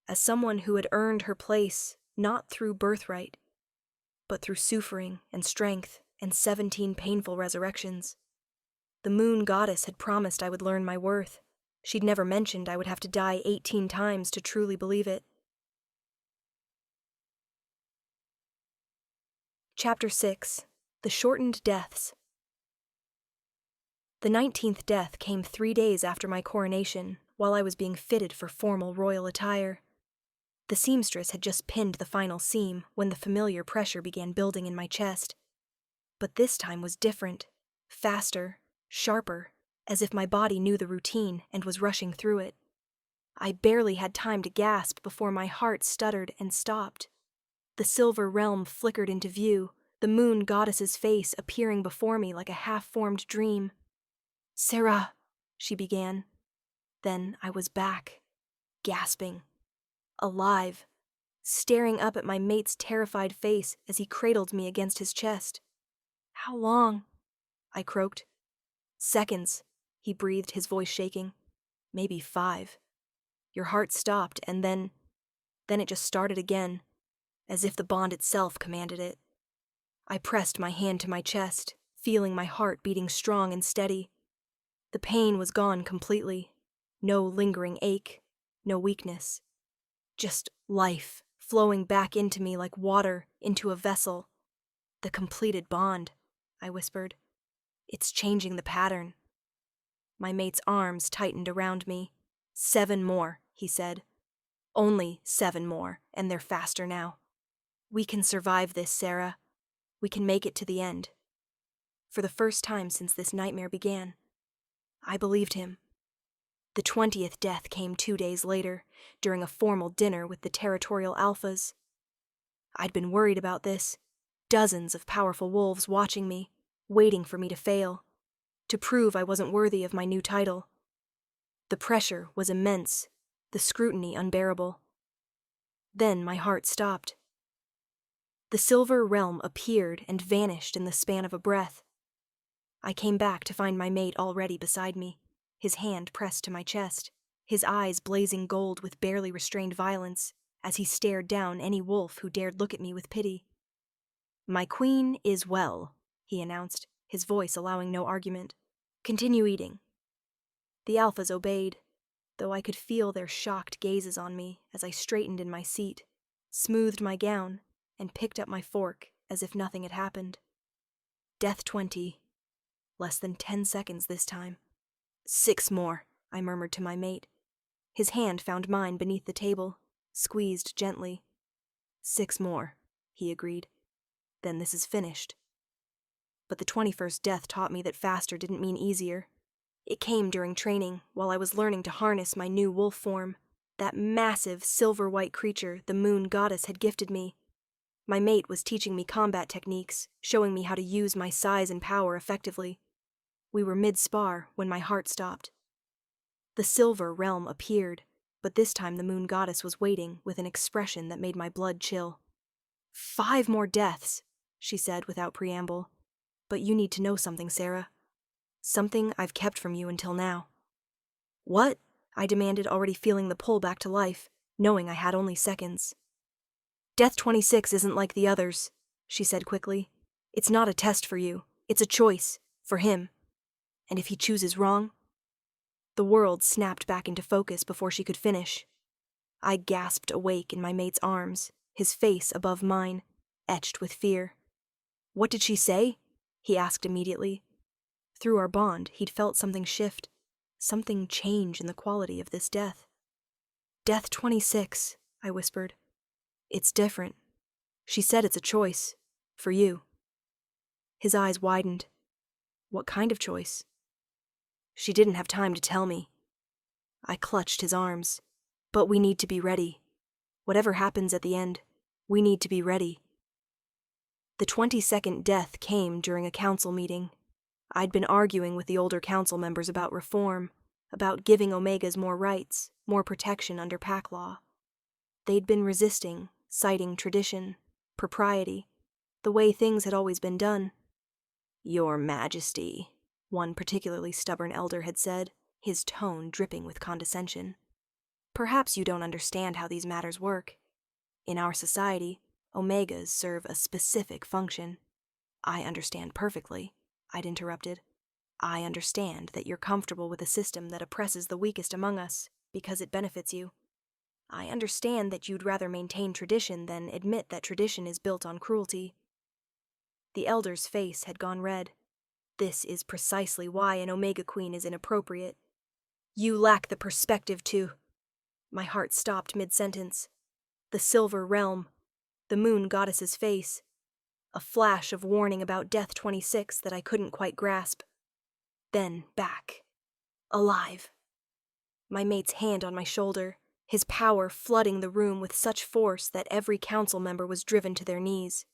as someone who had earned her place not through birthright, but through suffering and strength and 17 painful resurrections. The moon goddess had promised I would learn my worth. She'd never mentioned I would have to die 18 times to truly believe it. Chapter 6. The Shortened Deaths. The 19th death came 3 days after my coronation, while I was being fitted for formal royal attire. The seamstress had just pinned the final seam when the familiar pressure began building in my chest. But this time was different. faster, sharper, as if my body knew the routine and was rushing through it. I barely had time to gasp before my heart stuttered and stopped. The silver realm flickered into view, the moon goddess's face appearing before me like a half-formed dream. "Sarah," she began. Then I was back, gasping, alive, staring up at my mate's terrified face as he cradled me against his chest. "How long?" I croaked. "Seconds," he breathed, his voice shaking. "Maybe 5. Your heart stopped, and then it just started again, as if the bond itself commanded it." I pressed my hand to my chest, feeling my heart beating strong and steady. The pain was gone completely. No lingering ache, no weakness. Just life flowing back into me like water into a vessel. "The completed bond," I whispered. "It's changing the pattern." My mate's arms tightened around me. "7 more, he said. "Only 7 more, and they're faster now. We can survive this, Sarah. We can make it to the end." For the first time since this nightmare began, I believed him. The 20th death came 2 days later, during a formal dinner with the territorial alphas. I'd been worried about this. Dozens of powerful wolves watching me, waiting for me to fail, to prove I wasn't worthy of my new title. The pressure was immense, the scrutiny unbearable. Then my heart stopped. The silver realm appeared and vanished in the span of a breath. I came back to find my mate already beside me, his hand pressed to my chest, his eyes blazing gold with barely restrained violence as he stared down any wolf who dared look at me with pity. "My queen is well," he announced, his voice allowing no argument. "Continue eating." The alphas obeyed, though I could feel their shocked gazes on me as I straightened in my seat, smoothed my gown, and picked up my fork as if nothing had happened. Death 20. Less than 10 seconds this time. 6 more, I murmured to my mate. His hand found mine beneath the table, squeezed gently. 6 more, he agreed. Then this is finished. But the 21st death taught me that faster didn't mean easier. It came during training, while I was learning to harness my new wolf form, that massive silver-white creature the moon goddess had gifted me. My mate was teaching me combat techniques, showing me how to use my size and power effectively. We were mid-spar when my heart stopped. The silver realm appeared, but this time the moon goddess was waiting with an expression that made my blood chill. 5 more deaths, she said without preamble. But you need to know something, Sarah. Something I've kept from you until now. What? I demanded, already feeling the pull back to life, knowing I had only seconds. Death 26 isn't like the others, she said quickly. It's not a test for you. It's a choice. For him. And if he chooses wrong? The world snapped back into focus before she could finish. I gasped awake in my mate's arms, his face above mine, etched with fear. What did she say? He asked immediately. Through our bond, he'd felt something shift, something change in the quality of this death. Death 26, I whispered. It's different. She said it's a choice. For you. His eyes widened. What kind of choice? She didn't have time to tell me. I clutched his arms. But we need to be ready. Whatever happens at the end, we need to be ready. The 22nd death came during a council meeting. I'd been arguing with the older council members about reform, about giving Omegas more rights, more protection under pack law. They'd been resisting, citing tradition, propriety, the way things had always been done. Your Majesty, one particularly stubborn elder had said, his tone dripping with condescension. Perhaps you don't understand how these matters work. In our society, Omegas serve a specific function. I understand perfectly, I'd interrupted. I understand that you're comfortable with a system that oppresses the weakest among us because it benefits you. I understand that you'd rather maintain tradition than admit that tradition is built on cruelty. The elder's face had gone red. This is precisely why an Omega Queen is inappropriate. You lack the perspective to... My heart stopped mid-sentence. The silver realm. The moon goddess's face. a flash of warning about Death 26 that I couldn't quite grasp. Then back. Alive. My mate's hand on my shoulder, his power flooding the room with such force that every council member was driven to their knees.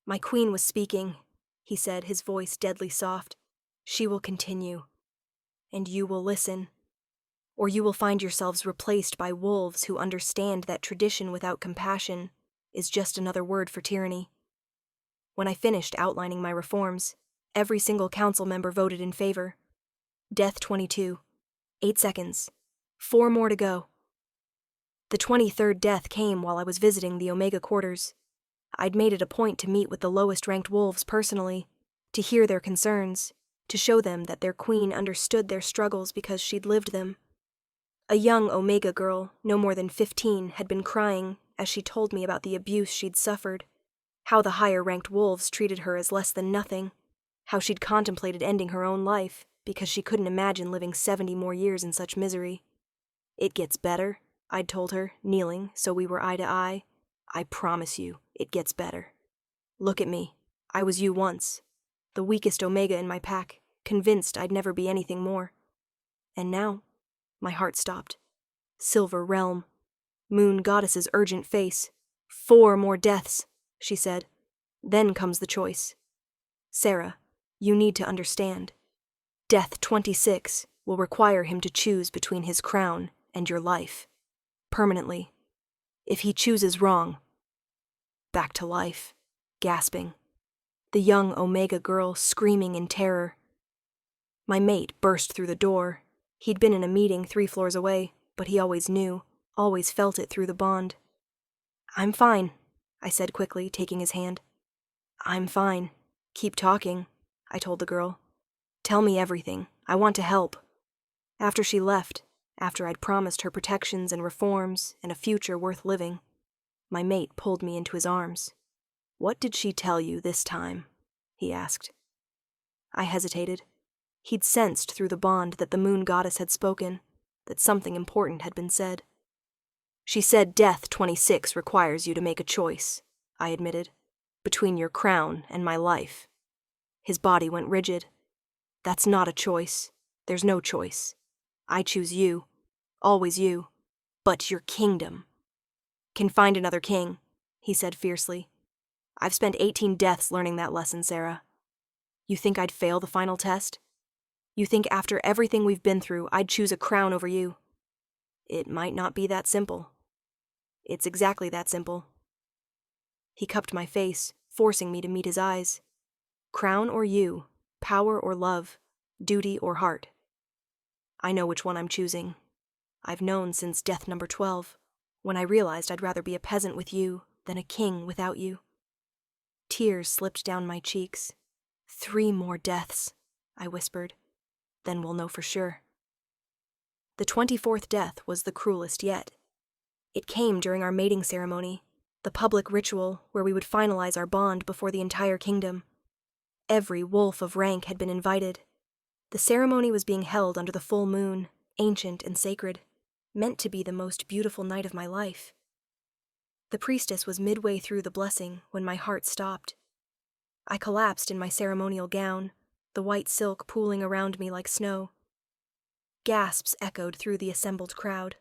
My queen was speaking, he said, his voice deadly soft. She will continue. And you will listen. Or you will find yourselves replaced by wolves who understand that tradition without compassion is just another word for tyranny. When I finished outlining my reforms, every single council member voted in favor. Death 22. 8 seconds. 4 more to go. The 23rd death came while I was visiting the Omega quarters. I'd made it a point to meet with the lowest-ranked wolves personally, to hear their concerns, to show them that their queen understood their struggles because she'd lived them. A young Omega girl, no more than 15, had been crying as she told me about the abuse she'd suffered, how the higher-ranked wolves treated her as less than nothing, how she'd contemplated ending her own life because she couldn't imagine living 70 more years in such misery. It gets better, I'd told her, kneeling so we were eye to eye. I promise you, it gets better. Look at me. I was you once, the weakest Omega in my pack, convinced I'd never be anything more. And now, my heart stopped. Silver realm. Moon goddess's urgent face. 4 more deaths, she said. Then comes the choice. Sarah, you need to understand. Death 26 will require him to choose between his crown and your life. Permanently. If he chooses wrong. Back to life. Gasping. The young Omega girl screaming in terror. My mate burst through the door. He'd been in a meeting 3 floors away, but he always knew, always felt it through the bond. I'm fine, I said quickly, taking his hand. I'm fine. Keep talking, I told the girl. Tell me everything. I want to help. After she left, after I'd promised her protections and reforms and a future worth living, my mate pulled me into his arms. What did she tell you this time? He asked. I hesitated. He'd sensed through the bond that the moon goddess had spoken, that something important had been said. She said Death 26 requires you to make a choice, I admitted, between your crown and my life. His body went rigid. That's not a choice. There's no choice. I choose you. Always you. But your kingdom. Can find another king, he said fiercely. I've spent 18 deaths learning that lesson, Sarah. You think I'd fail the final test? You think after everything we've been through, I'd choose a crown over you? It might not be that simple. It's exactly that simple. He cupped my face, forcing me to meet his eyes. Crown or you, power or love, duty or heart. I know which one I'm choosing. I've known since death number 12, when I realized I'd rather be a peasant with you than a king without you. Tears slipped down my cheeks. 3 more deaths, I whispered. Then we'll know for sure. The 24th death was the cruelest yet. It came during our mating ceremony, the public ritual where we would finalize our bond before the entire kingdom. Every wolf of rank had been invited. The ceremony was being held under the full moon, ancient and sacred, meant to be the most beautiful night of my life. The priestess was midway through the blessing when my heart stopped. I collapsed in my ceremonial gown, the white silk pooling around me like snow. Gasps echoed through the assembled crowd.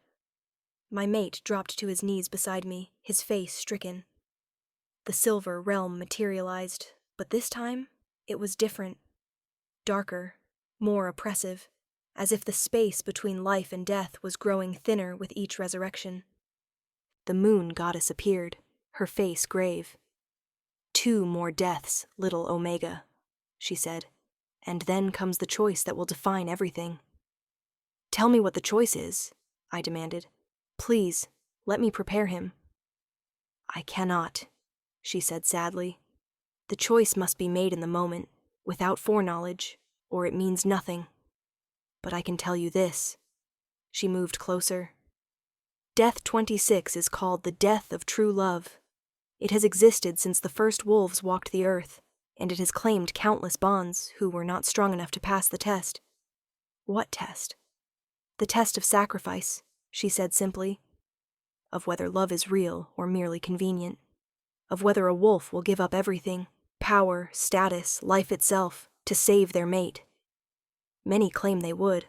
My mate dropped to his knees beside me, his face stricken. The silver realm materialized, but this time, it was different. Darker, more oppressive, as if the space between life and death was growing thinner with each resurrection. The moon goddess appeared, her face grave. 2 more deaths, little Omega, she said, and then comes the choice that will define everything. Tell me what the choice is, I demanded. Please, let me prepare him. I cannot, she said sadly. The choice must be made in the moment, without foreknowledge, or it means nothing. But I can tell you this. She moved closer. Death 26 is called the death of true love. It has existed since the first wolves walked the earth, and it has claimed countless bonds who were not strong enough to pass the test. What test? The test of sacrifice, she said simply. Of whether love is real or merely convenient. of whether a wolf will give up everything, power, status, life itself, to save their mate. Many claim they would.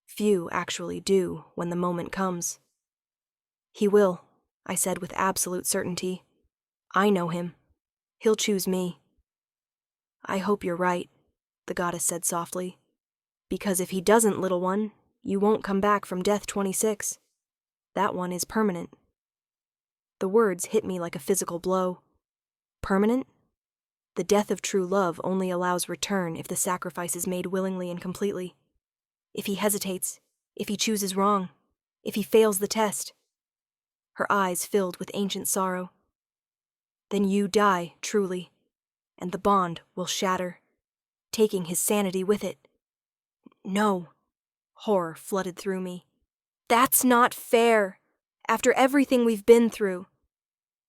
Few actually do when the moment comes. He will, I said with absolute certainty. I know him. He'll choose me. I hope you're right, the goddess said softly. Because if he doesn't, little one, you won't come back from death 26. That one is permanent. The words hit me like a physical blow. Permanent? The death of true love only allows return if the sacrifice is made willingly and completely. If he hesitates, if he chooses wrong, if he fails the test. Her eyes filled with ancient sorrow. Then you die, truly, and the bond will shatter, taking his sanity with it. No. Horror flooded through me. That's not fair. After everything we've been through.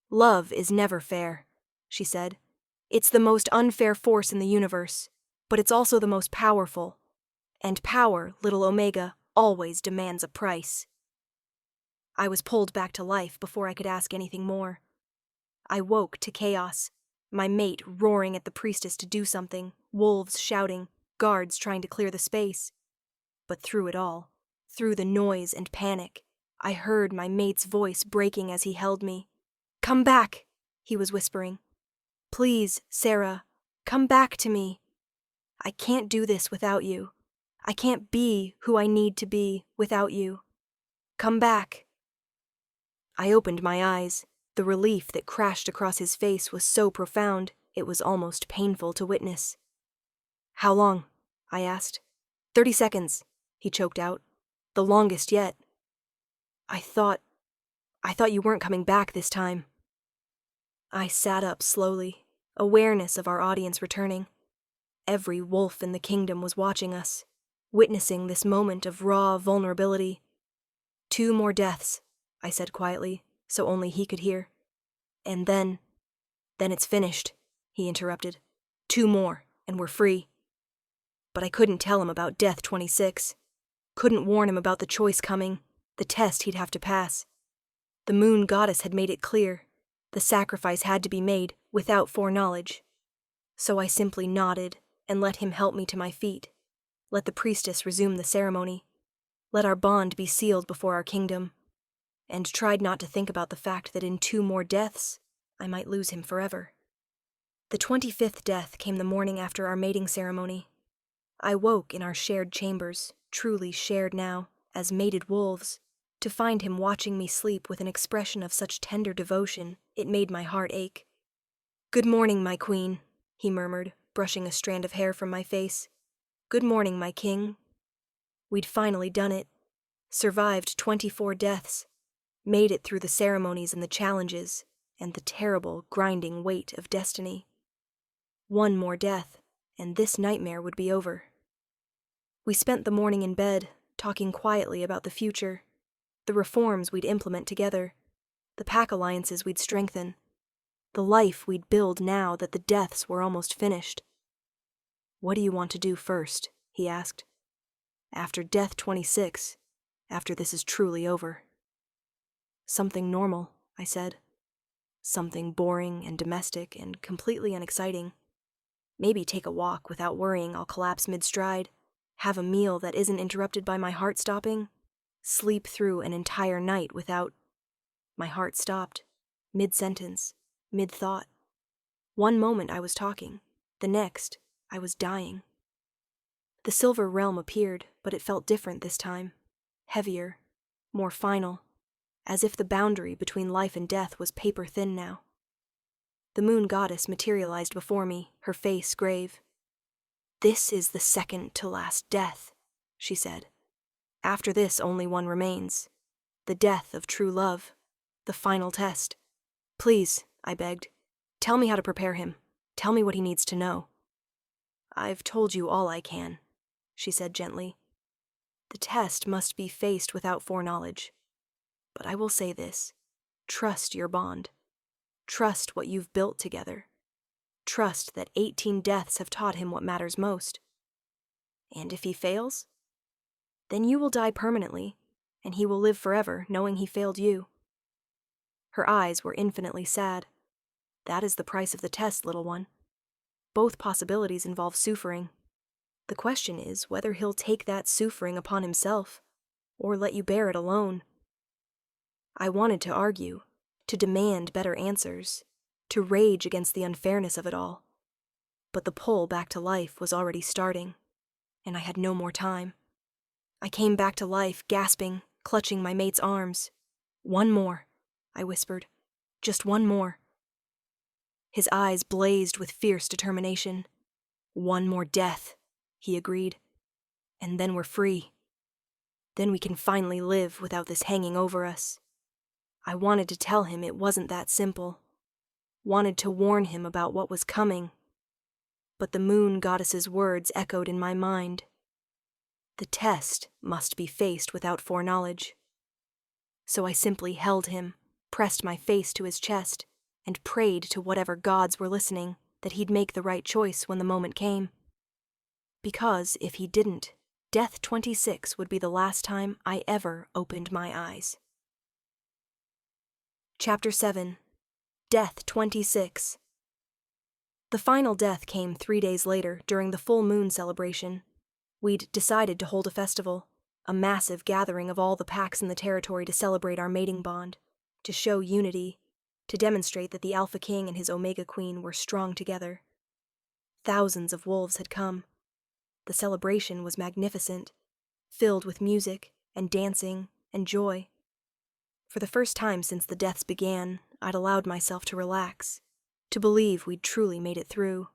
Love is never fair, she said. It's the most unfair force in the universe, but it's also the most powerful. And power, little Omega, always demands a price. I was pulled back to life before I could ask anything more. I woke to chaos, my mate roaring at the priestess to do something, wolves shouting, guards trying to clear the space. But through it all, through the noise and panic, I heard my mate's voice breaking as he held me. Come back, he was whispering. Please, Sarah, come back to me. I can't do this without you. I can't be who I need to be without you. Come back. I opened my eyes. The relief that crashed across his face was so profound, it was almost painful to witness. How long? I asked. 30 seconds, he choked out. The longest yet. I thought you weren't coming back this time. I sat up slowly, awareness of our audience returning. Every wolf in the kingdom was watching us, witnessing this moment of raw vulnerability. 2 more deaths, I said quietly, so only he could hear. And then it's finished, he interrupted. 2 more, and we're free. But I couldn't tell him about death 26. Couldn't warn him about the choice coming, the test he'd have to pass. The moon goddess had made it clear. The sacrifice had to be made without foreknowledge. So I simply nodded and let him help me to my feet. Let the priestess resume the ceremony. Let our bond be sealed before our kingdom. And tried not to think about the fact that in 2 more deaths, I might lose him forever. The 25th death came the morning after our mating ceremony. I woke in our shared chambers, truly shared now, as mated wolves, to find him watching me sleep with an expression of such tender devotion, it made my heart ache. Good morning, my queen, he murmured, brushing a strand of hair from my face. Good morning, my king. We'd finally done it. Survived 24 deaths. Made it through the ceremonies and the challenges, and the terrible, grinding weight of destiny. 1 more death, and this nightmare would be over. We spent the morning in bed, talking quietly about the future, the reforms we'd implement together, the pack alliances we'd strengthen, the life we'd build now that the deaths were almost finished. What do you want to do first? He asked. After death 26, after this is truly over. Something normal, I said. Something boring and domestic and completely unexciting. Maybe take a walk without worrying I'll collapse mid-stride. Have a meal that isn't interrupted by my heart stopping. Sleep through an entire night without... My heart stopped. Mid-sentence. Mid-thought. One moment I was talking. The next, I was dying. The silver realm appeared, but it felt different this time. Heavier. More final. As if the boundary between life and death was paper thin now. The moon goddess materialized before me, her face grave. This is the second to last death, she said. After this, only one remains. The death of true love. The final test. Please, I begged. Tell me how to prepare him. Tell me what he needs to know. I've told you all I can, she said gently. The test must be faced without foreknowledge. But I will say this. Trust your bond. Trust what you've built together. Trust that 18 deaths have taught him what matters most. And if he fails, then you will die permanently, and he will live forever knowing he failed you. Her eyes were infinitely sad. That is the price of the test, little one. Both possibilities involve suffering. The question is whether he'll take that suffering upon himself, or let you bear it alone. I wanted to argue, to demand better answers, to rage against the unfairness of it all. But the pull back to life was already starting, and I had no more time. I came back to life, gasping, clutching my mate's arms. "One more," I whispered. "Just one more." His eyes blazed with fierce determination. "One more death," he agreed. "And then we're free. Then we can finally live without this hanging over us." I wanted to tell him it wasn't that simple. Wanted to warn him about what was coming. But the moon goddess's words echoed in my mind. The test must be faced without foreknowledge. So I simply held him, pressed my face to his chest, and prayed to whatever gods were listening that he'd make the right choice when the moment came. Because if he didn't, Death 26 would be the last time I ever opened my eyes. Chapter 7. Death 26. The final death came 3 days later during the full moon celebration. We'd decided to hold a festival, a massive gathering of all the packs in the territory to celebrate our mating bond, to show unity, to demonstrate that the Alpha King and his Omega Queen were strong together. Thousands of wolves had come. The celebration was magnificent, filled with music and dancing and joy. For the first time since the deaths began, I'd allowed myself to relax, to believe we'd truly made it through.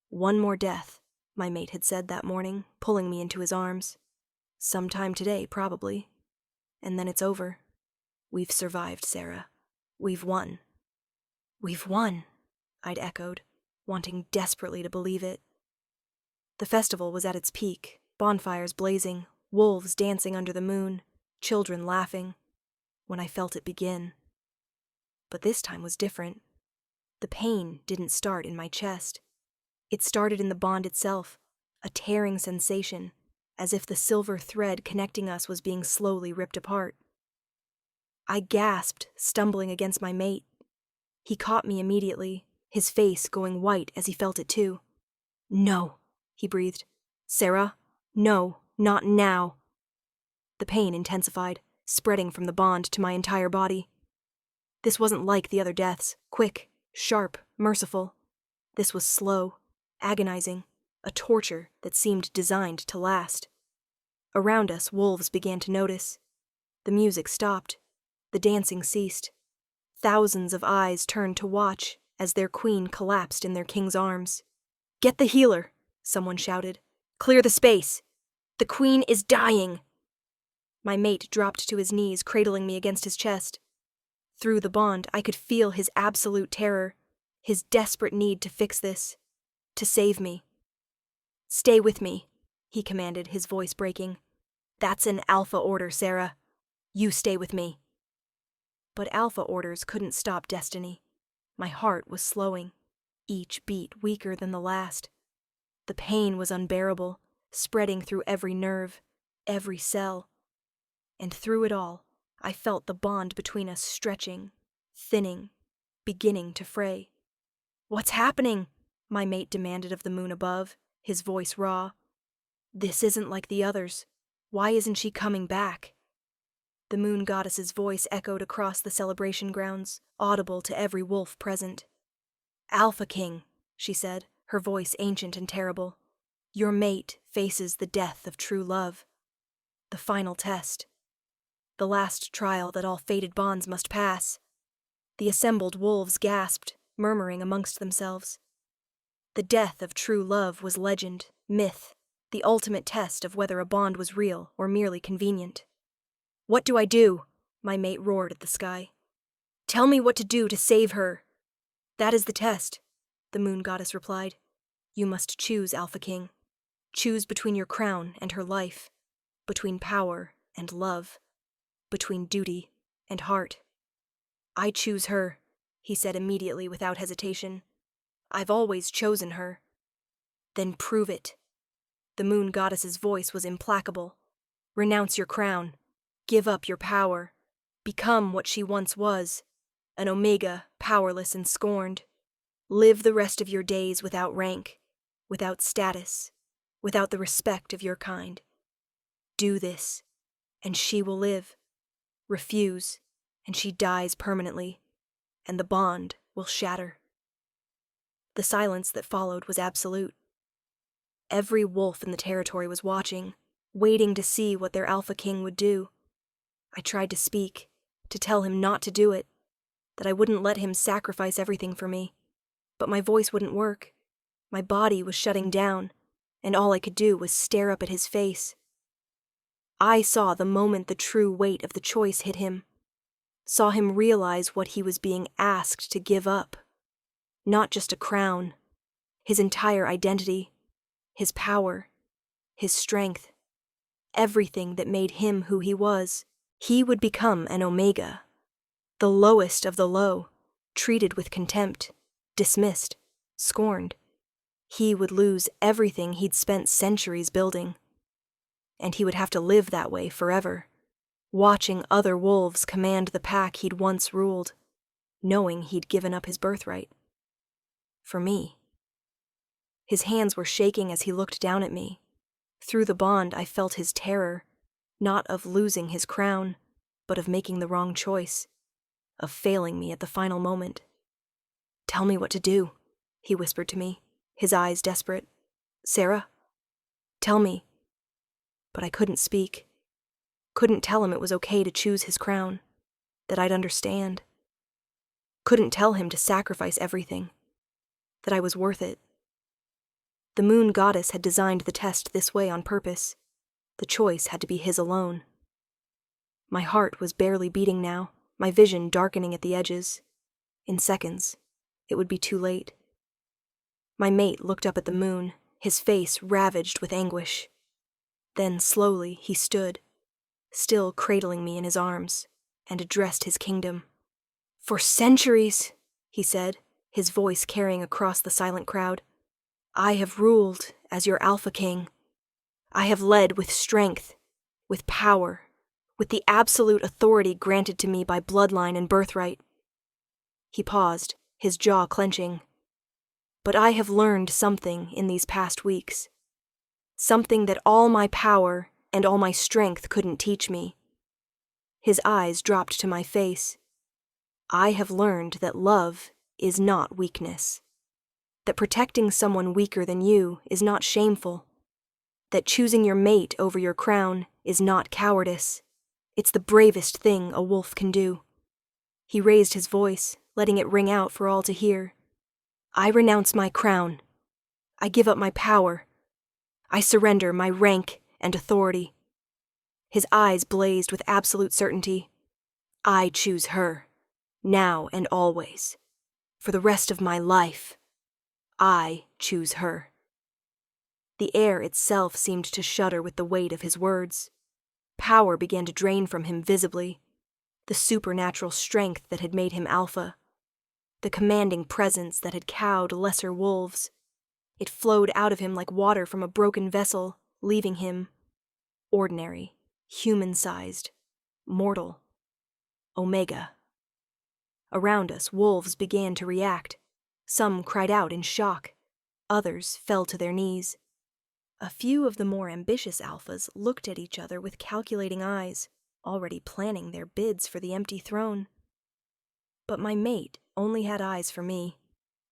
"One more death," my mate had said that morning, pulling me into his arms. "Sometime today, probably. And then it's over. We've survived, Sarah. We've won." "We've won," I'd echoed, wanting desperately to believe it. The festival was at its peak, bonfires blazing, wolves dancing under the moon, children laughing, when I felt it begin. But this time was different. The pain didn't start in my chest. It started in the bond itself, a tearing sensation, as if the silver thread connecting us was being slowly ripped apart. I gasped, stumbling against my mate. He caught me immediately, his face going white as he felt it too. "No," he breathed. "Sarah, no, not now." The pain intensified, spreading from the bond to my entire body. This wasn't like the other deaths, quick, sharp, merciful. This was slow, agonizing, a torture that seemed designed to last. Around us, wolves began to notice. The music stopped. The dancing ceased. Thousands of eyes turned to watch as their queen collapsed in their king's arms. "Get the healer," someone shouted. "Clear the space. The queen is dying." My mate dropped to his knees, cradling me against his chest. Through the bond, I could feel his absolute terror, his desperate need to fix this, to save me. "Stay with me," he commanded, his voice breaking. "That's an alpha order, Sarah. You stay with me." But alpha orders couldn't stop destiny. My heart was slowing, each beat weaker than the last. The pain was unbearable, spreading through every nerve, every cell. And through it all, I felt the bond between us stretching, thinning, beginning to fray. "What's happening?" my mate demanded of the moon above, his voice raw. "This isn't like the others. Why isn't she coming back?" The moon goddess's voice echoed across the celebration grounds, audible to every wolf present. "Alpha King," she said, her voice ancient and terrible. "Your mate faces the death of true love. The final test. The last trial that all fated bonds must pass." The assembled wolves gasped, murmuring amongst themselves. The death of true love was legend, myth, the ultimate test of whether a bond was real or merely convenient. "What do I do?" my mate roared at the sky. "Tell me what to do to save her." "That is the test," the moon goddess replied. "You must choose, Alpha King. Choose between your crown and her life, between power and love, between duty and heart." "I choose her," he said immediately without hesitation. "I've always chosen her." "Then prove it." The moon goddess's voice was implacable. "Renounce your crown. Give up your power. Become what she once was, an Omega, powerless and scorned. Live the rest of your days without rank, without status, without the respect of your kind. Do this, and she will live. Refuse, and she dies permanently, and the bond will shatter. The silence that followed was absolute. Every wolf in the territory was watching, waiting to see what their alpha king would do. I tried to speak, to tell him not to do it, that I wouldn't let him sacrifice everything for me. But my voice wouldn't work. My body was shutting down, and all I could do was stare up at his face. I saw the moment the true weight of the choice hit him, saw him realize what he was being asked to give up. Not just a crown, his entire identity, his power, his strength, everything that made him who he was. He would become an omega, the lowest of the low, treated with contempt, dismissed, scorned. He would lose everything he'd spent centuries building. And he would have to live that way forever, watching other wolves command the pack he'd once ruled, knowing he'd given up his birthright. For me. His hands were shaking as he looked down at me. Through the bond, I felt his terror, not of losing his crown, but of making the wrong choice, of failing me at the final moment. "Tell me what to do," he whispered to me, his eyes desperate. "Sarah, tell me." But I couldn't speak. Couldn't tell him it was okay to choose his crown, that I'd understand. Couldn't tell him to sacrifice everything, that I was worth it. The moon goddess had designed the test this way on purpose. The choice had to be his alone. My heart was barely beating now, my vision darkening at the edges. In seconds, it would be too late. My mate looked up at the moon, his face ravaged with anguish. Then slowly he stood, still cradling me in his arms, and addressed his kingdom. "For centuries," he said, his voice carrying across the silent crowd, "I have ruled as your alpha king. I have led with strength, with power, with the absolute authority granted to me by bloodline and birthright." He paused, his jaw clenching. "But I have learned something in these past weeks. Something that all my power and all my strength couldn't teach me." His eyes dropped to my face. "I have learned that love is not weakness. That protecting someone weaker than you is not shameful. That choosing your mate over your crown is not cowardice. It's the bravest thing a wolf can do." He raised his voice, letting it ring out for all to hear. "I renounce my crown. I give up my power. I surrender my rank and authority." His eyes blazed with absolute certainty. "I choose her, now and always. For the rest of my life, I choose her." The air itself seemed to shudder with the weight of his words. Power began to drain from him visibly. The supernatural strength that had made him alpha. The commanding presence that had cowed lesser wolves. It flowed out of him like water from a broken vessel, leaving him ordinary, human-sized, mortal, omega. Around us, wolves began to react. Some cried out in shock. Others fell to their knees. A few of the more ambitious alphas looked at each other with calculating eyes, already planning their bids for the empty throne. But my mate only had eyes for me.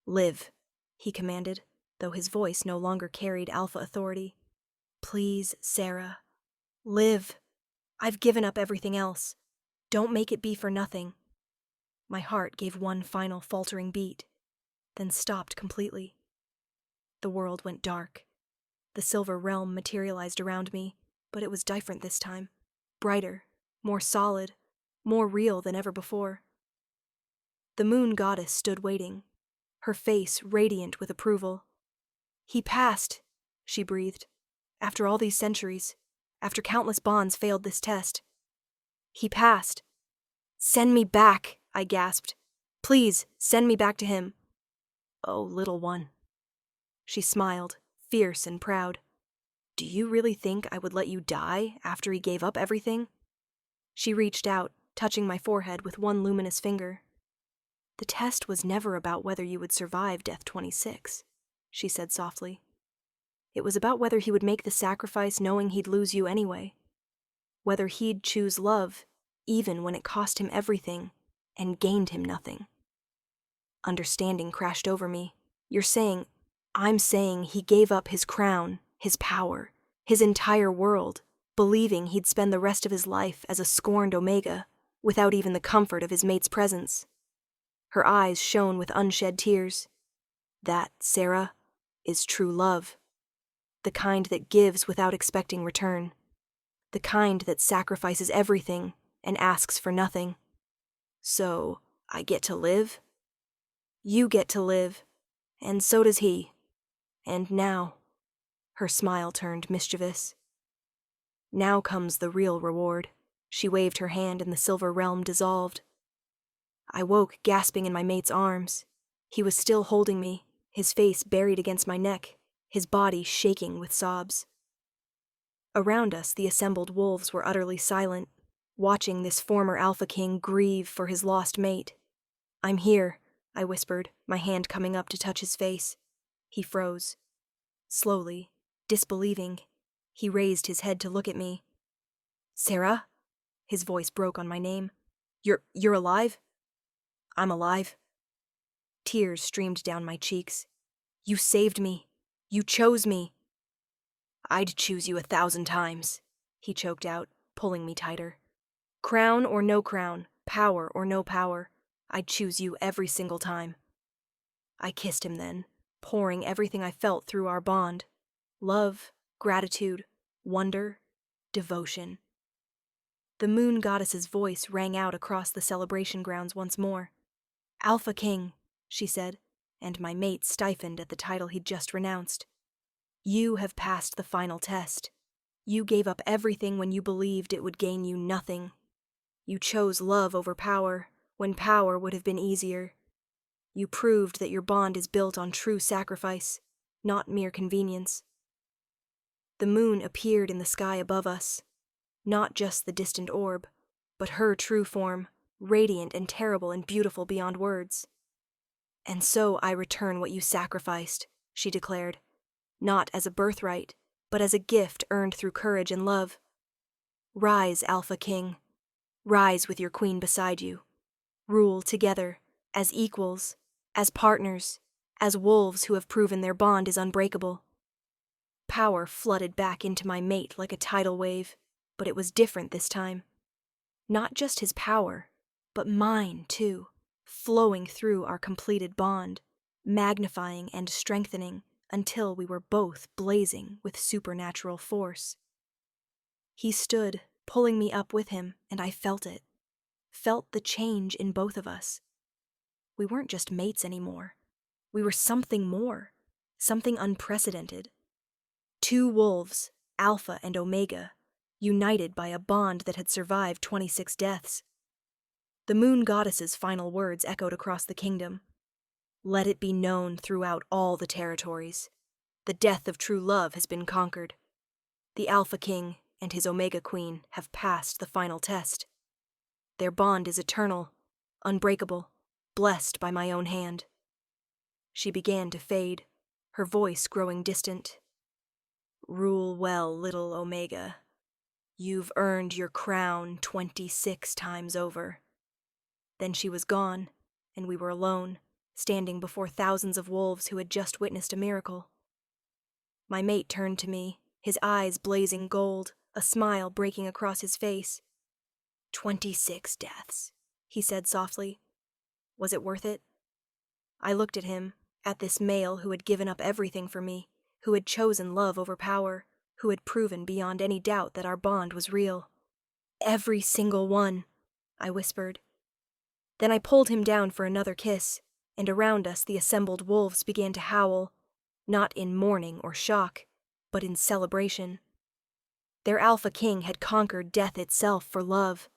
"Live," he commanded, though his voice no longer carried alpha authority. "Please, Sarah. Live. I've given up everything else. Don't make it be for nothing." My heart gave one final faltering beat, then stopped completely. The world went dark. The silver realm materialized around me, but it was different this time. Brighter, more solid, more real than ever before. The moon goddess stood waiting, her face radiant with approval. "He passed," she breathed. "After all these centuries, after countless bonds failed this test. He passed." "Send me back," I gasped. "Please, send me back to him." "Oh, little one." She smiled, fierce and proud. "Do you really think I would let you die after he gave up everything?" She reached out, touching my forehead with one luminous finger. "The test was never about whether you would survive Death 26, she said softly. It was about whether he would make the sacrifice knowing he'd lose you anyway. Whether he'd choose love, even when it cost him everything and gained him nothing." Understanding crashed over me. I'm saying he gave up his crown, his power, his entire world, believing he'd spend the rest of his life as a scorned Omega, without even the comfort of his mate's presence. Her eyes shone with unshed tears. That, Sarah, is true love. The kind that gives without expecting return. The kind that sacrifices everything and asks for nothing. So, I get to live? You get to live, and so does he. And now, her smile turned mischievous. Now comes the real reward. She waved her hand and the silver realm dissolved. I woke gasping in my mate's arms. He was still holding me, his face buried against my neck, his body shaking with sobs. Around us, the assembled wolves were utterly silent, watching this former Alpha King grieve for his lost mate. "I'm here," I whispered, my hand coming up to touch his face. He froze. Slowly, disbelieving, he raised his head to look at me. "Sarah?" His voice broke on my name. You're alive?" "I'm alive." Tears streamed down my cheeks. "You saved me. You chose me." "I'd choose you 1,000 times," he choked out, pulling me tighter. "Crown or no crown, power or no power, I'd choose you every single time." I kissed him then, pouring everything I felt through our bond. Love, gratitude, wonder, devotion. The moon goddess's voice rang out across the celebration grounds once more. "Alpha King," she said, and my mate stiffened at the title he'd just renounced. "You have passed the final test. You gave up everything when you believed it would gain you nothing. You chose love over power, when power would have been easier. You proved that your bond is built on true sacrifice, not mere convenience." The moon appeared in the sky above us, not just the distant orb, but her true form, radiant and terrible and beautiful beyond words. "And so I return what you sacrificed," she declared, "not as a birthright, but as a gift earned through courage and love. Rise, Alpha King. Rise with your queen beside you. Rule together, as equals, as partners, as wolves who have proven their bond is unbreakable." Power flooded back into my mate like a tidal wave, but it was different this time. Not just his power, but mine, too, flowing through our completed bond, magnifying and strengthening until we were both blazing with supernatural force. He stood, pulling me up with him, and I felt it. Felt the change in both of us. We weren't just mates anymore. We were something more, something unprecedented. Two wolves, Alpha and Omega, united by a bond that had survived 26 deaths. The moon goddess's final words echoed across the kingdom. "Let it be known throughout all the territories. The death of true love has been conquered. The Alpha King and his Omega Queen have passed the final test. Their bond is eternal, unbreakable, blessed by my own hand." She began to fade, her voice growing distant. "Rule well, little Omega. You've earned your crown 26 times over." Then she was gone, and we were alone, standing before thousands of wolves who had just witnessed a miracle. My mate turned to me, his eyes blazing gold, a smile breaking across his face. 26 deaths, he said softly. Was it worth it? I looked at him, at this male who had given up everything for me, who had chosen love over power, who had proven beyond any doubt that our bond was real. "Every single one," I whispered. Then I pulled him down for another kiss, and around us the assembled wolves began to howl, not in mourning or shock, but in celebration. Their Alpha King had conquered death itself for love,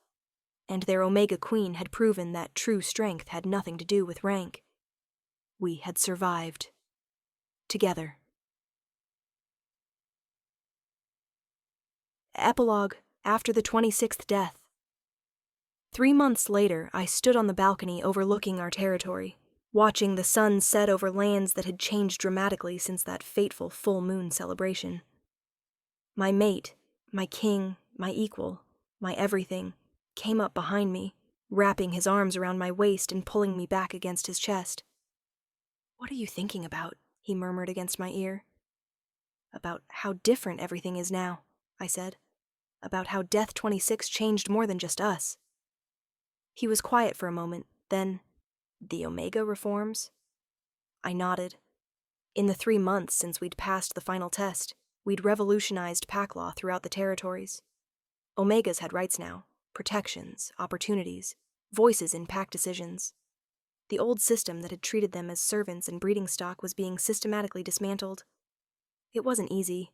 and their Omega Queen had proven that true strength had nothing to do with rank. We had survived. Together. Epilogue, after the 26th death. 3 months later, I stood on the balcony overlooking our territory, watching the sun set over lands that had changed dramatically since that fateful full moon celebration. My mate, my king, my equal, my everything, came up behind me, wrapping his arms around my waist and pulling me back against his chest. "What are you thinking about?" he murmured against my ear. "About how different everything is now," I said. "About how Death 26 changed more than just us." He was quiet for a moment, then, "The Omega reforms?" I nodded. In the 3 months since we'd passed the final test, we'd revolutionized pack law throughout the territories. Omegas had rights now, protections, opportunities, voices in pack decisions. The old system that had treated them as servants and breeding stock was being systematically dismantled. It wasn't easy.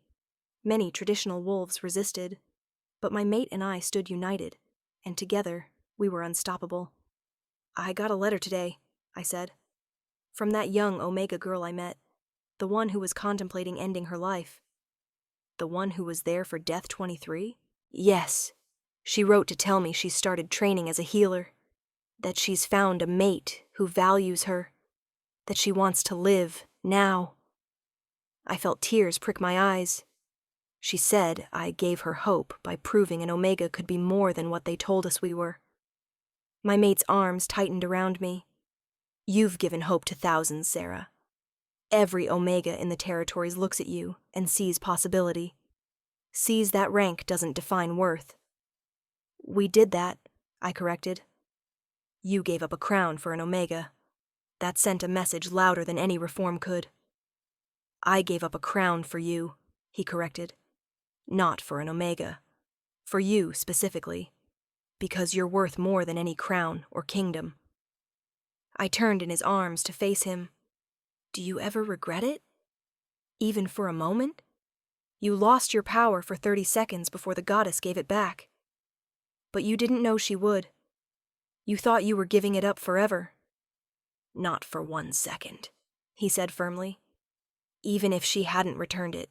Many traditional wolves resisted, but my mate and I stood united, and together we were unstoppable. "I got a letter today," I said. "From that young Omega girl I met, the one who was contemplating ending her life." "The one who was there for Death 23? "Yes. She wrote to tell me she's started training as a healer, that she's found a mate who values her, that she wants to live, now." I felt tears prick my eyes. She said I gave her hope by proving an Omega could be more than what they told us we were. My mate's arms tightened around me. "You've given hope to thousands, Sarah. Every Omega in the territories looks at you and sees possibility. Sees that rank doesn't define worth." "We did that," I corrected. "You gave up a crown for an Omega. That sent a message louder than any reform could." "I gave up a crown for you," he corrected. "Not for an Omega. For you, specifically. Because you're worth more than any crown or kingdom." I turned in his arms to face him. "Do you ever regret it? Even for a moment? You lost your power for 30 seconds before the goddess gave it back. But you didn't know she would. You thought you were giving it up forever." "Not for 1 second," he said firmly. "Even if she hadn't returned it,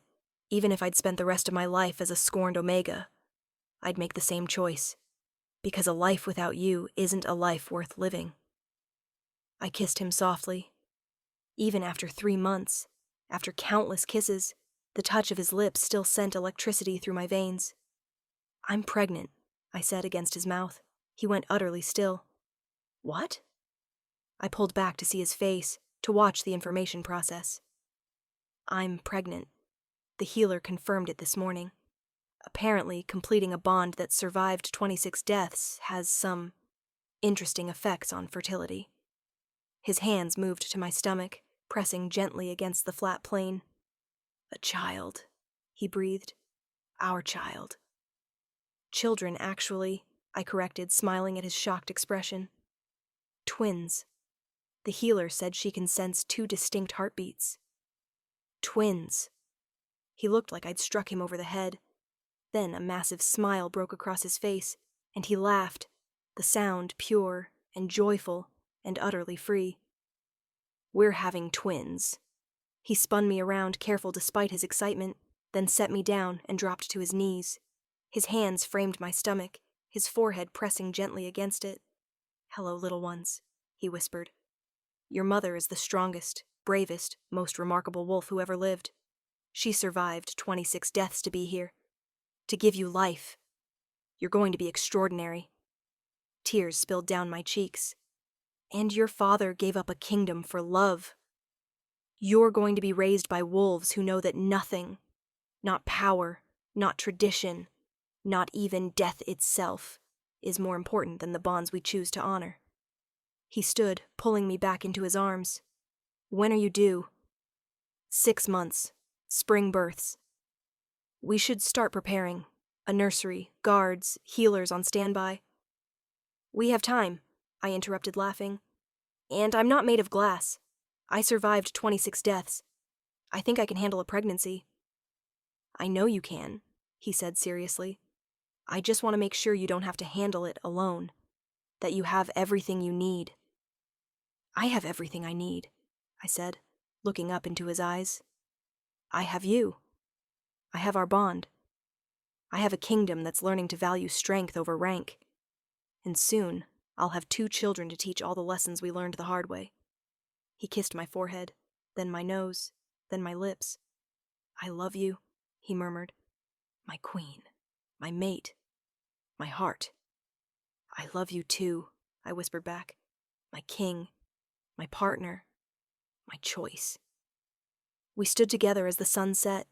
even if I'd spent the rest of my life as a scorned Omega, I'd make the same choice. Because a life without you isn't a life worth living." I kissed him softly. Even after 3 months, after countless kisses, the touch of his lips still sent electricity through my veins. "I'm pregnant," I said against his mouth. He went utterly still. "What?" I pulled back to see his face, to watch the information process. "I'm pregnant. The healer confirmed it this morning. Apparently, completing a bond that survived 26 deaths has some interesting effects on fertility." His hands moved to my stomach, pressing gently against the flat plane. "A child," he breathed. "Our child." "Children, actually," I corrected, smiling at his shocked expression. "Twins. The healer said she can sense 2 distinct heartbeats." "Twins." He looked like I'd struck him over the head. Then a massive smile broke across his face, and he laughed, the sound pure and joyful and utterly free. "We're having twins." He spun me around, careful despite his excitement, then set me down and dropped to his knees. His hands framed my stomach, his forehead pressing gently against it. "Hello, little ones," he whispered. "Your mother is the strongest, bravest, most remarkable wolf who ever lived. She survived 26 deaths to be here. To give you life. You're going to be extraordinary." Tears spilled down my cheeks. "And your father gave up a kingdom for love. You're going to be raised by wolves who know that nothing, not power, not tradition, not even death itself, is more important than the bonds we choose to honor." He stood, pulling me back into his arms. "When are you due?" 6 months. Spring births. We should start preparing. A nursery, guards, healers on standby." "We have time," I interrupted, laughing. "And I'm not made of glass. I survived 26 deaths. I think I can handle a pregnancy." "I know you can," he said seriously. "I just want to make sure you don't have to handle it alone. That you have everything you need." "I have everything I need," I said, looking up into his eyes. "I have you. I have our bond. I have a kingdom that's learning to value strength over rank. And soon, I'll have 2 children to teach all the lessons we learned the hard way. He kissed my forehead, then my nose, then my lips. I love you, he murmured. My queen, my mate, my heart. I love you too, I whispered back. My king, my partner, my choice. We stood together as the sun set,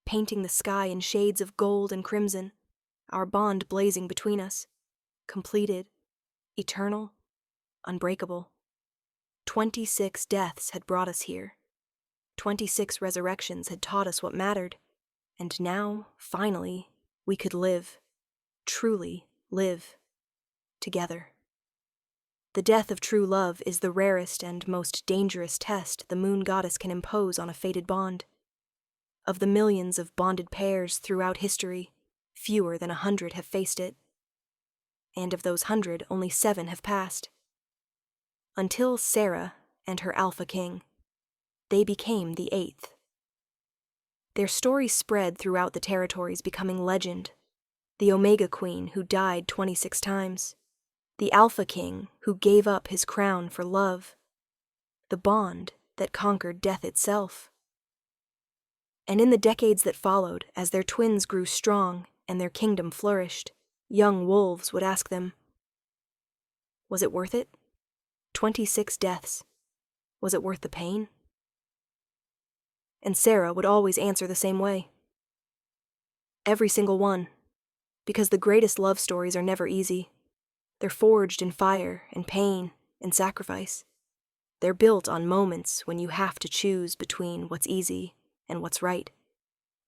painting the sky in shades of gold and crimson, our bond blazing between us, completed, eternal, unbreakable. 26 deaths had brought us here. 26 resurrections had taught us what mattered, and now, finally, we could live, truly live, together. The death of true love is the rarest and most dangerous test the moon goddess can impose on a fated bond. Of the millions of bonded pairs throughout history, fewer than 100 have faced it. And of those 100, only 7 have passed. Until Sarah and her Alpha King, they became the 8th. Their story spread throughout the territories, becoming legend. The Omega Queen who died 26 times. The Alpha King who gave up his crown for love. The bond that conquered death itself. And in the decades that followed, as their twins grew strong and their kingdom flourished, young wolves would ask them, was it worth it? 26 deaths. Was it worth the pain? And Sarah would always answer the same way. Every single one. Because the greatest love stories are never easy. They're forged in fire and pain and sacrifice. They're built on moments when you have to choose between what's easy and what's right.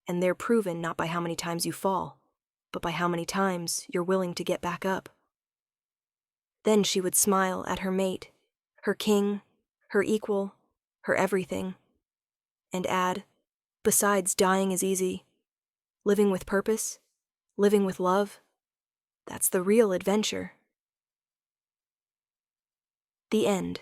And they're proven not by how many times you fall, but by how many times you're willing to get back up. Then she would smile at her mate, her king, her equal, her everything, and add, besides dying is easy, living with purpose, living with love, that's the real adventure. The end.